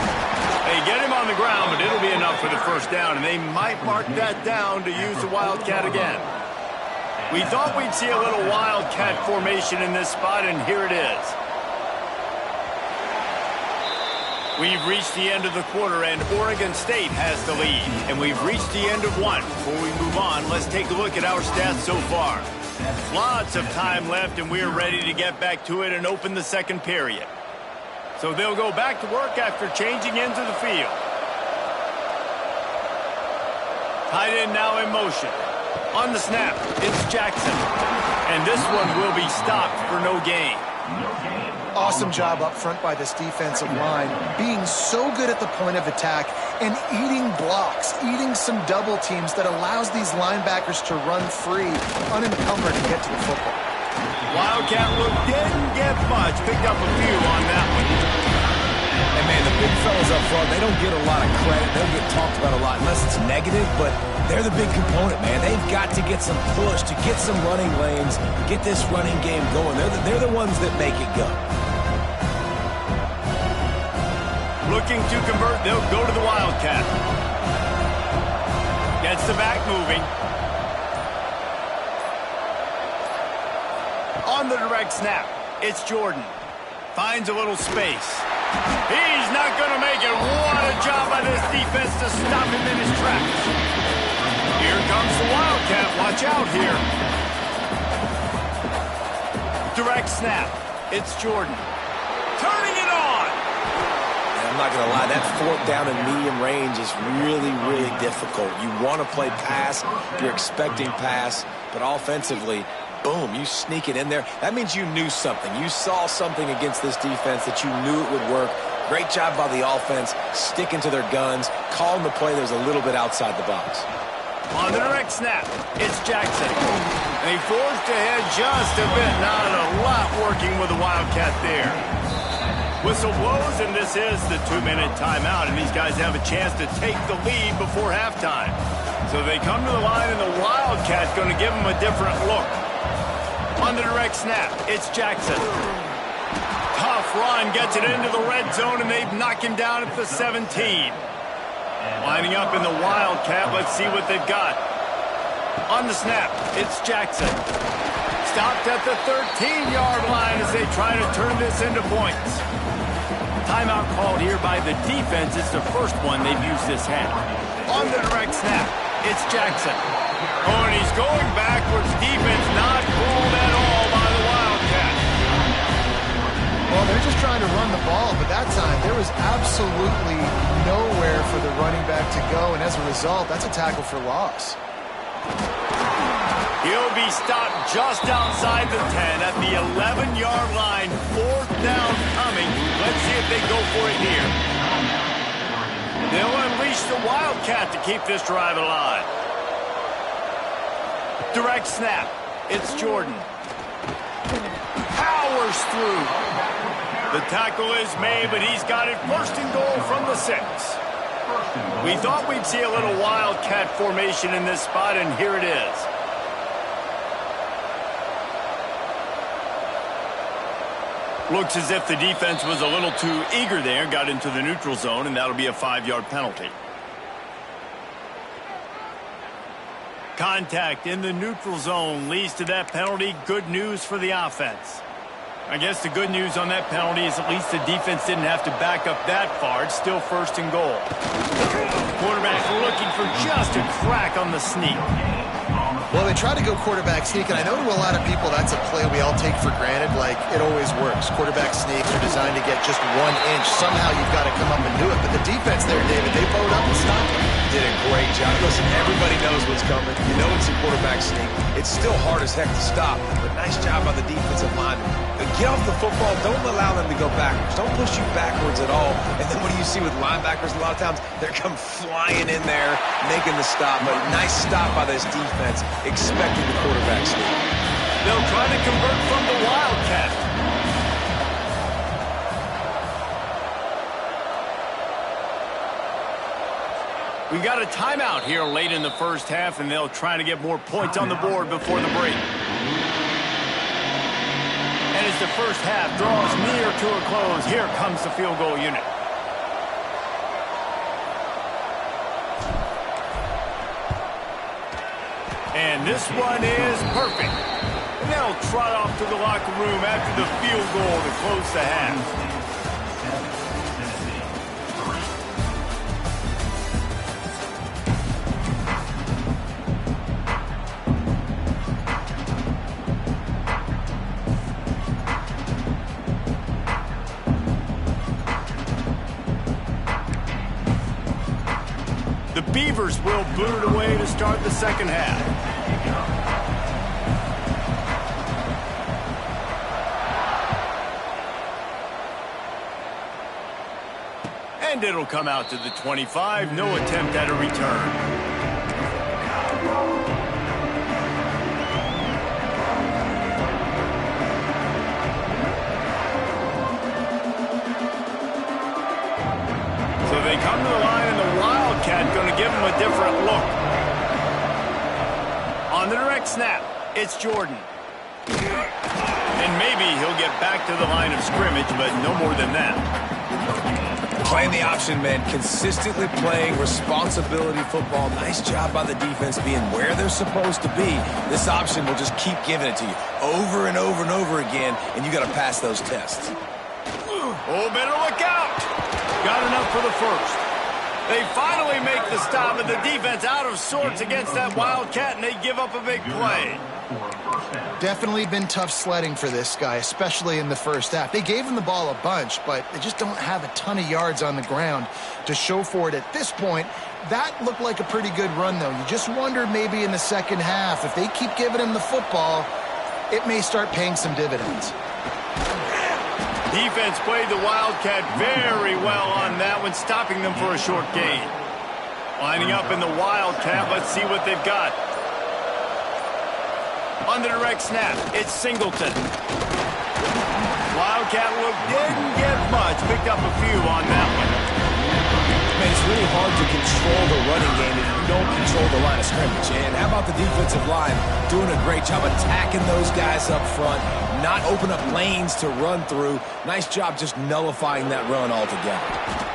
They get him on the ground, but it'll be enough for the first down, and they might mark that down to use the Wildcat again. We thought we'd see a little Wildcat formation in this spot, and here it is. We've reached the end of the quarter, and Oregon State has the lead. And we've reached the end of one. Before we move on, let's take a look at our stats so far. Lots of time left, and we're ready to get back to it and open the second period. So they'll go back to work after changing into the field. Tight end now in motion. On the snap, it's Jackson. And this one will be stopped for no gain. Awesome job up front by this defensive line, being so good at the point of attack and eating blocks, eating some double teams that allows these linebackers to run free, unencumbered, and get to the football. Wildcat look didn't get much. Picked up a few on that one. And man, the big fellas up front, they don't get a lot of credit. They don't get talked about a lot unless it's negative, but they're the big component, man. They've got to get some push, to get some running lanes, get this running game going. They're the ones that make it go. Looking to convert, they'll go to the Wildcat. Gets the back moving. On the direct snap, it's Jordan. Finds a little space. He's not going to make it. What a job by this defense to stop him in his tracks. Here comes the Wildcat. Watch out here. Direct snap. It's Jordan. Turning it on. I'm not going to lie, that fourth down and medium range is really, really difficult. You want to play pass, you're expecting pass, but offensively, boom, you sneak it in there. That means you knew something. You saw something against this defense that you knew it would work. Great job by the offense, sticking to their guns, calling the play that was a little bit outside the box. On the direct snap, it's Jackson. And he forced ahead just a bit. Not a lot working with the Wildcat there. Whistle blows, and this is the 2-minute timeout, and these guys have a chance to take the lead before halftime. So they come to the line, and the Wildcat's going to give them a different look. On the direct snap, it's Jackson. Tough run, gets it into the red zone, and they knock him down at the 17. Lining up in the Wildcat, let's see what they've got. On the snap, it's Jackson. Stopped at the 13-yard line as they try to turn this into points. Timeout called here by the defense. It's the first one they've used this half. On the direct snap, it's Jackson. Oh, and he's going backwards. Defense not fooled at all by the Wildcat. Well, they're just trying to run the ball, but that time there was absolutely nowhere for the running back to go, and as a result, that's a tackle for loss. He'll be stopped just outside the 10 at the 11-yard line. Fourth down coming. Let's see if they go for it here. They'll unleash the Wildcat to keep this drive alive. Direct snap. It's Jordan. Powers through. The tackle is made, but he's got it first and goal from the 6. We thought we'd see a little Wildcat formation in this spot, and here it is. Looks as if the defense was a little too eager there, got into the neutral zone, and that'll be a 5-yard penalty. Contact in the neutral zone leads to that penalty. Good news for the offense. I guess the good news on that penalty is at least the defense didn't have to back up that far. It's still first and goal. Quarterback looking for just a crack on the sneak. Well, they try to go quarterback sneak, and I know to a lot of people that's a play we all take for granted, like it always works. Quarterback sneaks are designed to get just 1 inch. Somehow you've got to come up and do it. But the defense there, David, they bowed up and stopped them. did a great job. Listen, everybody knows what's coming. You know it's a quarterback sneak. It's still hard as heck to stop, but nice job on the defensive lineman. But get off the football. Don't allow them to go backwards. Don't push you backwards at all. And then what do you see with linebackers? A lot of times they're come flying in there, making the stop. But nice stop by this defense, expecting the quarterback sneak. They'll try to convert from the Wildcat. We got a timeout here late in the first half, and they'll try to get more points on the board before the break. And as the first half draws near to a close, here comes the field goal unit. And this one is perfect. And they'll trot off to the locker room after the field goal to close the half. The Beavers will boot it away to start the second half. And it'll come out to the 25. No attempt at a return. So they come to the line, and the Wildcat going to give him a different look. On the direct snap, it's Jordan. And maybe he'll get back to the line of scrimmage, but no more than that. Playing the option, man. Consistently playing responsibility football. Nice job by the defense being where they're supposed to be. This option will just keep giving it to you over and over and over again, and you got to pass those tests. Oh, better look out. Got enough for the first. They finally make the stop, and the defense out of sorts against that Wildcat, and they give up a big play. Definitely been tough sledding for this guy, especially in the first half. They gave him the ball a bunch, but they just don't have a ton of yards on the ground to show for it at this point. That looked like a pretty good run, though. You just wondered maybe in the second half, if they keep giving him the football, it may start paying some dividends. Defense played the Wildcat very well on that one, stopping them for a short gain. Lining up in the Wildcat, let's see what they've got. On the direct snap, it's Singleton. Wildcat look didn't get much, picked up a few on that one. Man, it's really hard to control the running game if you don't control the line of scrimmage. And how about the defensive line doing a great job attacking those guys up front, not open up lanes to run through. Nice job just nullifying that run altogether.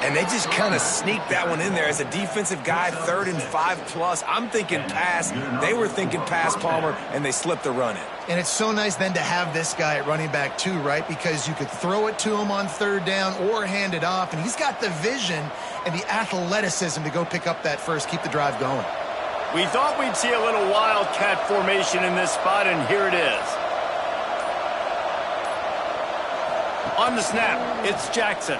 And they just kind of sneaked that one in there as a defensive guy, 3rd and 5+. I'm thinking pass. They were thinking pass, Palmer, and they slipped the run in. And it's so nice then to have this guy at running back too, right? Because you could throw it to him on 3rd down or hand it off, and he's got the vision and the athleticism to go pick up that first, keep the drive going. We thought we'd see a little Wildcat formation in this spot, and here it is. On the snap, it's Jackson.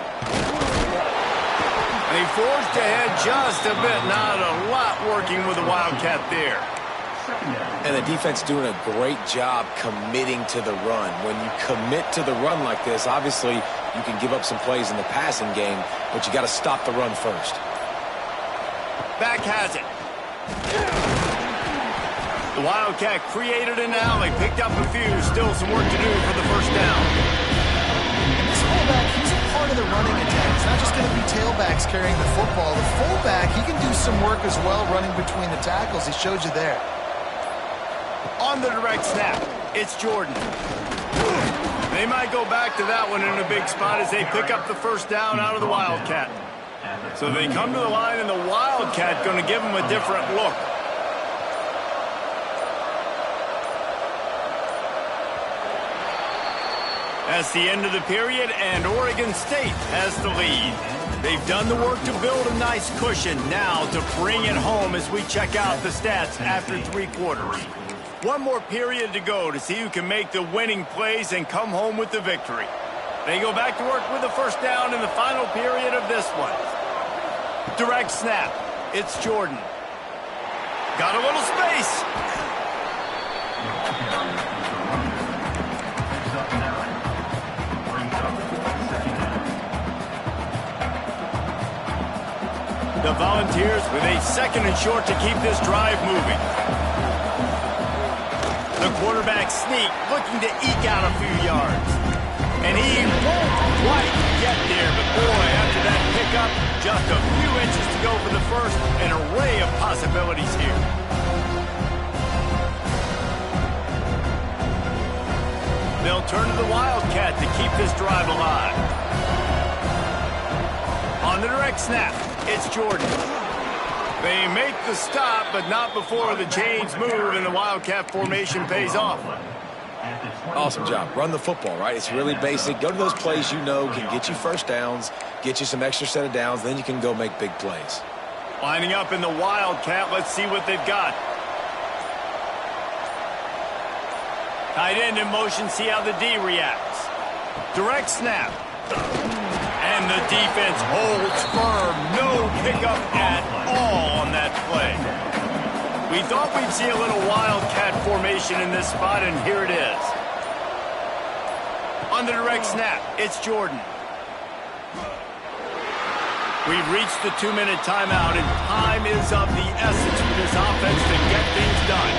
And he forged ahead just a bit. Not a lot working with the Wildcat there. And the defense doing a great job committing to the run. When you commit to the run like this, obviously you can give up some plays in the passing game, but you got to stop the run first. Back has it. The Wildcat created an alley, picked up a few, still some work to do for the first down. And this fullback, he's a part of the running attack. It's not just going to be tailbacks carrying the football. The fullback, he can do some work as well running between the tackles. He showed you there. On the direct snap, it's Jordan. They might go back to that one in a big spot as they pick up the first down out of the Wildcat. So they come to the line, and the Wildcat going to give them a different look. That's the end of the period, and Oregon State has the lead. They've done the work to build a nice cushion. Now to bring it home as we check out the stats after 3 quarters. One more period to go to see who can make the winning plays and come home with the victory. They go back to work with the first down in the final period of this one. Direct snap. It's Jordan. Got a little space. The Volunteers with a 2nd and short to keep this drive moving. The quarterback sneak, looking to eke out a few yards. And he won't quite get there, but boy, after that pickup, just a few inches to go for the first. An array of possibilities here. They'll turn to the Wildcat to keep this drive alive. On the direct snap, it's Jordan. They make the stop, but not before the chains move and the Wildcat formation pays off. Awesome job. Run the football, right? It's really basic. Go to those plays you know can get you first downs, get you some extra set of downs, then you can go make big plays. Lining up in the Wildcat, let's see what they've got. Tight end in motion, see how the D reacts. Direct snap. And the defense holds firm. No pickup at all on that play. We thought we'd see a little Wildcat formation in this spot, and here it is. On the direct snap, it's Jordan. We've reached the 2-minute timeout, and time is of the essence for this offense to get things done.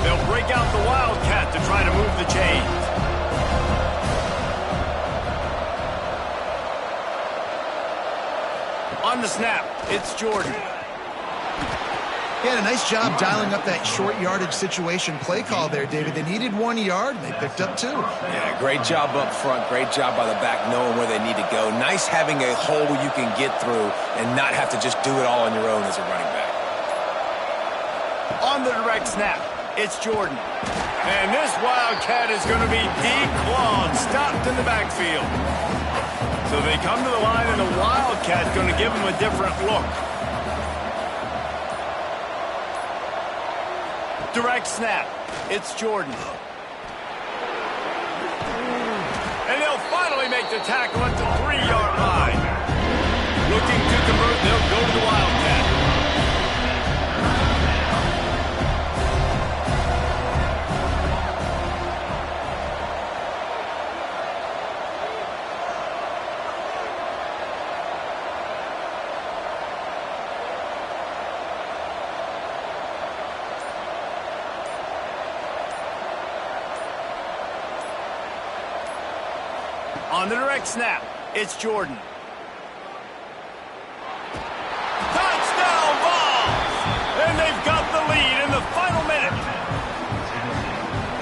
They'll break out the Wildcat to try to move the chains. On the snap, it's Jordan. He had a nice job dialing up that short yardage situation play call there, David. They needed 1 yard, and they picked up 2. Yeah, great job up front. Great job by the back knowing where they need to go. Nice having a hole you can get through and not have to just do it all on your own as a running back. On the direct snap, it's Jordan. And this Wildcat is going to be declawed, stopped in the backfield. So they come to the line, and the Wildcat's going to give them a different look. Direct snap. It's Jordan. And they'll finally make the tackle at the 3-yard line. Looking to convert, they'll go to the Wildcat. On the direct snap, it's Jordan. Touchdown Vols! And they've got the lead in the final minute.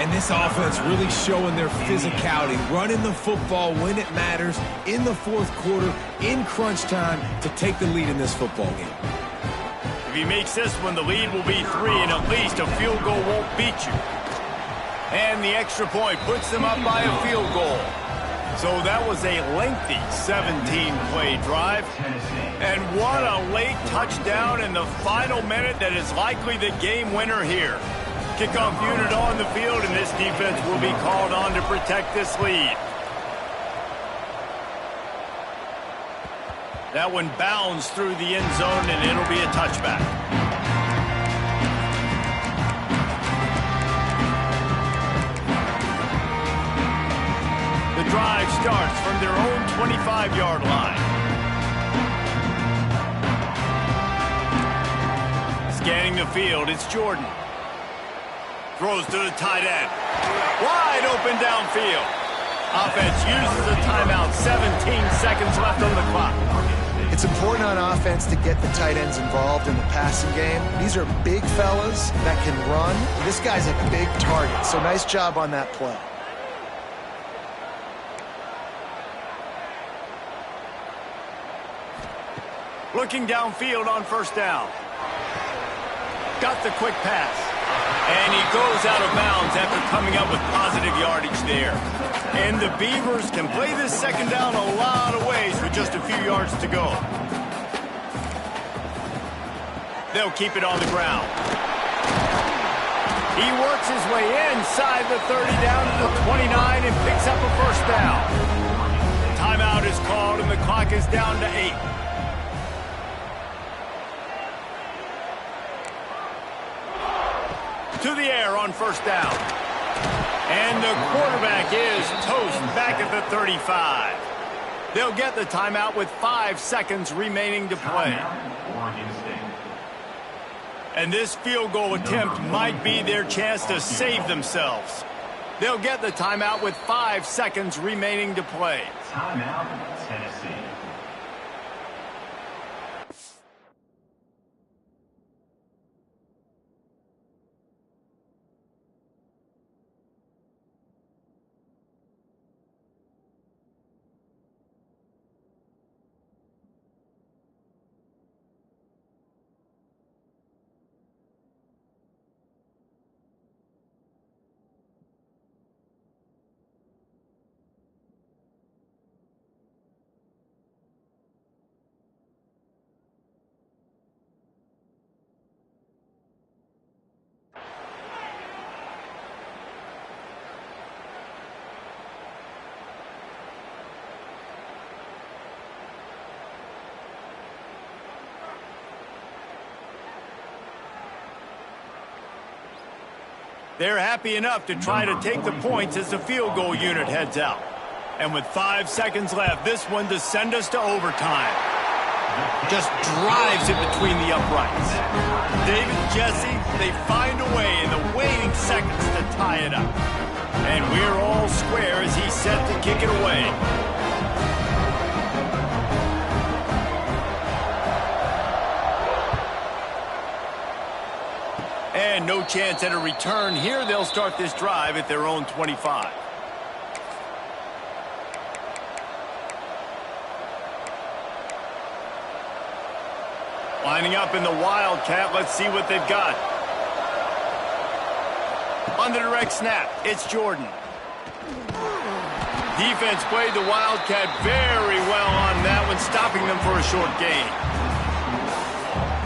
And this offense really showing their physicality, running the football when it matters, in the fourth quarter, in crunch time, to take the lead in this football game. If he makes this one, the lead will be 3, and at least a field goal won't beat you. And the extra point puts them up by a field goal. So that was a lengthy 17-play drive. And what a late touchdown in the final minute that is likely the game winner here. Kickoff unit on the field, and this defense will be called on to protect this lead. That one bounds through the end zone, and it'll be a touchback. The drive starts from their own 25-yard line. Scanning the field, it's Jordan. Throws to the tight end. Wide open downfield. Offense uses a timeout. 17 seconds left on the clock. It's important on offense to get the tight ends involved in the passing game. These are big fellas that can run. This guy's a big target, so nice job on that play. Looking downfield on first down. Got the quick pass. And he goes out of bounds after coming up with positive yardage there. And the Beavers can play this second down a lot of ways with just a few yards to go. They'll keep it on the ground. He works his way inside the 30 down to the 29 and picks up a first down. Timeout is called, and the clock is down to 8. To the air on first down. And the quarterback is toast back at the 35. They'll get the timeout with 5 seconds remaining to play. And this field goal attempt might be their chance to save themselves. They'll get the timeout with 5 seconds remaining to play. Timeout, Tennessee. They're happy enough to try to take the points as the field goal unit heads out. And with 5 seconds left, this one to send us to overtime. Just drives it between the uprights. David Jesse, they find a way in the waiting seconds to tie it up. And we're all square as he's set to kick it away. And no chance at a return here. They'll start this drive at their own 25. Lining up in the Wildcat. Let's see what they've got. On the direct snap, it's Jordan. Defense played the Wildcat very well on that one, stopping them for a short gain.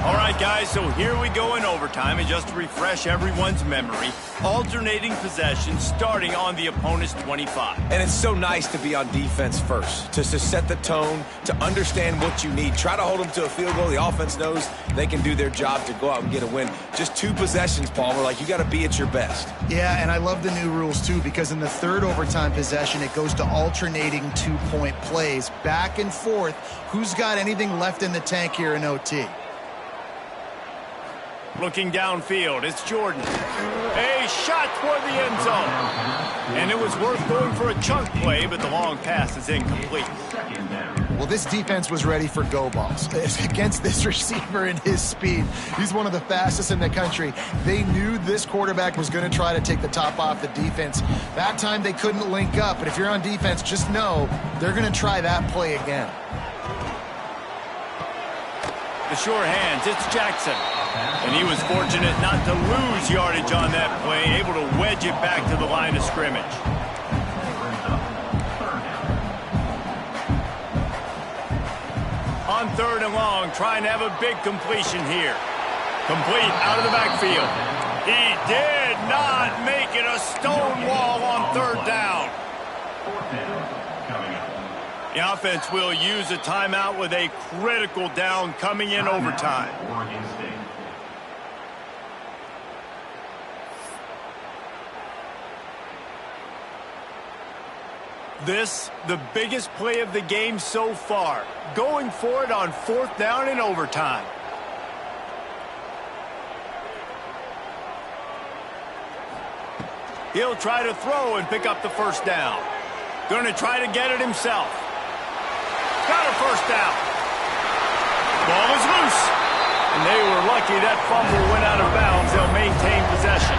All right, guys, so here we go in overtime, and just to refresh everyone's memory, alternating possession starting on the opponent's 25. And it's so nice to be on defense first, to set the tone, to understand what you need. Try to hold them to a field goal. The offense knows they can do their job to go out and get a win. Just 2 possessions, Palmer. Like, you got to be at your best. Yeah, and I love the new rules, too, because in the third overtime possession, it goes to alternating 2-point plays, back and forth. Who's got anything left in the tank here in OT? Looking downfield, it's Jordan. A shot toward the end zone. And it was worth going for a chunk play, but the long pass is incomplete. Well, this defense was ready for go balls against this receiver and his speed. He's one of the fastest in the country. They knew this quarterback was going to try to take the top off the defense. That time they couldn't link up, but if you're on defense, just know they're going to try that play again. The sure hands, it's Jackson. And he was fortunate not to lose yardage on that play, able to wedge it back to the line of scrimmage. On 3rd and long, trying to have a big completion here. Complete out of the backfield. He did not make it a stone wall on 3rd down. The offense will use a timeout with a critical down coming in overtime. This, the biggest play of the game so far. Going for it on 4th down in overtime. He'll try to throw and pick up the 1st down. Going to try to get it himself. Got a 1st down. Ball is loose. And they were lucky that fumble went out of bounds. They'll maintain possession.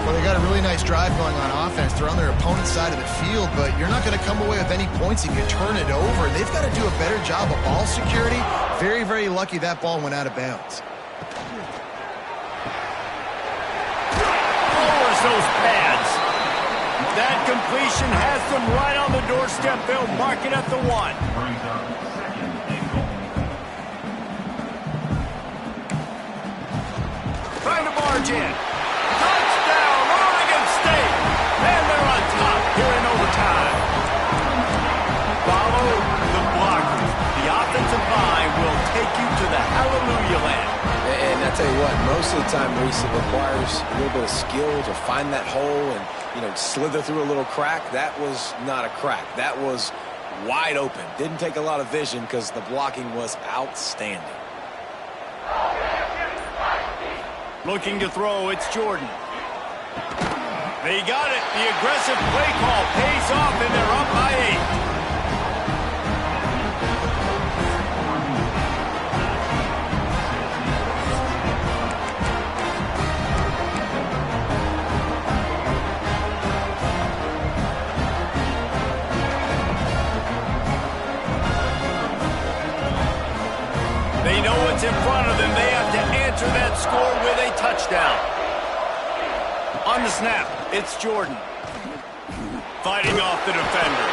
Well, they got a really nice drive going on offense. They're on their opponent's side of the field, but you're not going to come away with any points if you turn it over. They've got to do a better job of ball security. Very, very lucky that ball went out of bounds. Lowers those pads. That completion has them right on the doorstep. They'll mark it at the 1. Trying to barge in. Touchdown, Oregon State. And they're on top here in overtime. Follow hallelujah land. And I tell you what, most of the time, Reese, it requires a little bit of skill to find that hole and, slither through a little crack. That was not a crack. That was wide open. Didn't take a lot of vision because the blocking was outstanding. Looking to throw, it's Jordan. They got it. The aggressive play call pays off, and they're up by 8. They know what's in front of them. They have to answer that score with a touchdown. On the snap, it's Jordan. Fighting off the defender.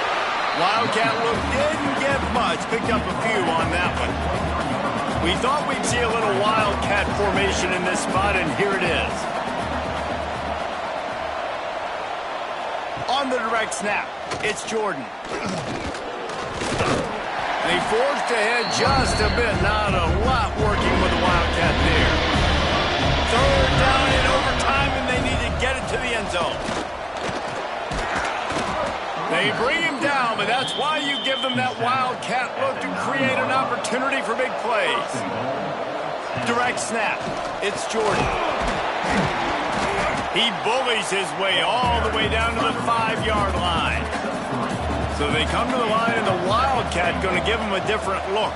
Wildcat look didn't get much. Picked up a few on that one. We thought we'd see a little Wildcat formation in this spot, and here it is. On the direct snap, it's Jordan. They forced ahead just a bit. Not a lot working with the Wildcat there. Third down in overtime, and they need to get it to the end zone. They bring him down, but that's why you give them that Wildcat look to create an opportunity for big plays. Direct snap. It's Jordan. He bullies his way all the way down to the 5-yard line. So they come to the line, and the Wildcat going to give him a different look.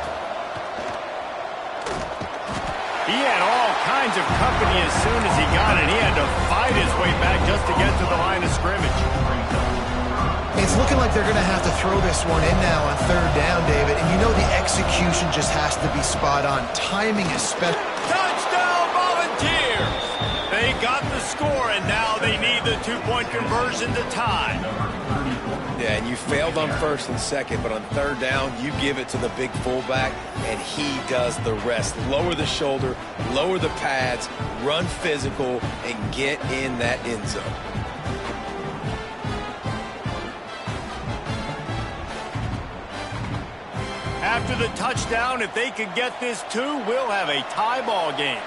He had all kinds of company as soon as he got it. He had to fight his way back just to get to the line of scrimmage. It's looking like they're going to have to throw this one in now on third down, David. And you know the execution just has to be spot on. Timing especially. Touchdown, Volunteers! They got the score, and now they need the 2-point conversion to tie. Yeah, and you failed on first and second, but on third down, you give it to the big fullback, and he does the rest. Lower the shoulder, lower the pads, run physical, and get in that end zone. After the touchdown, if they could get this too, we'll have a tie ball game.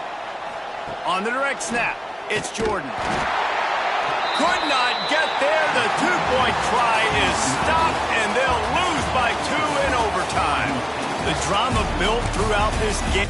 On the direct snap, it's Jordan. Could not get there. The 2-point try is stopped, and they'll lose by 2 in overtime. The drama built throughout this game.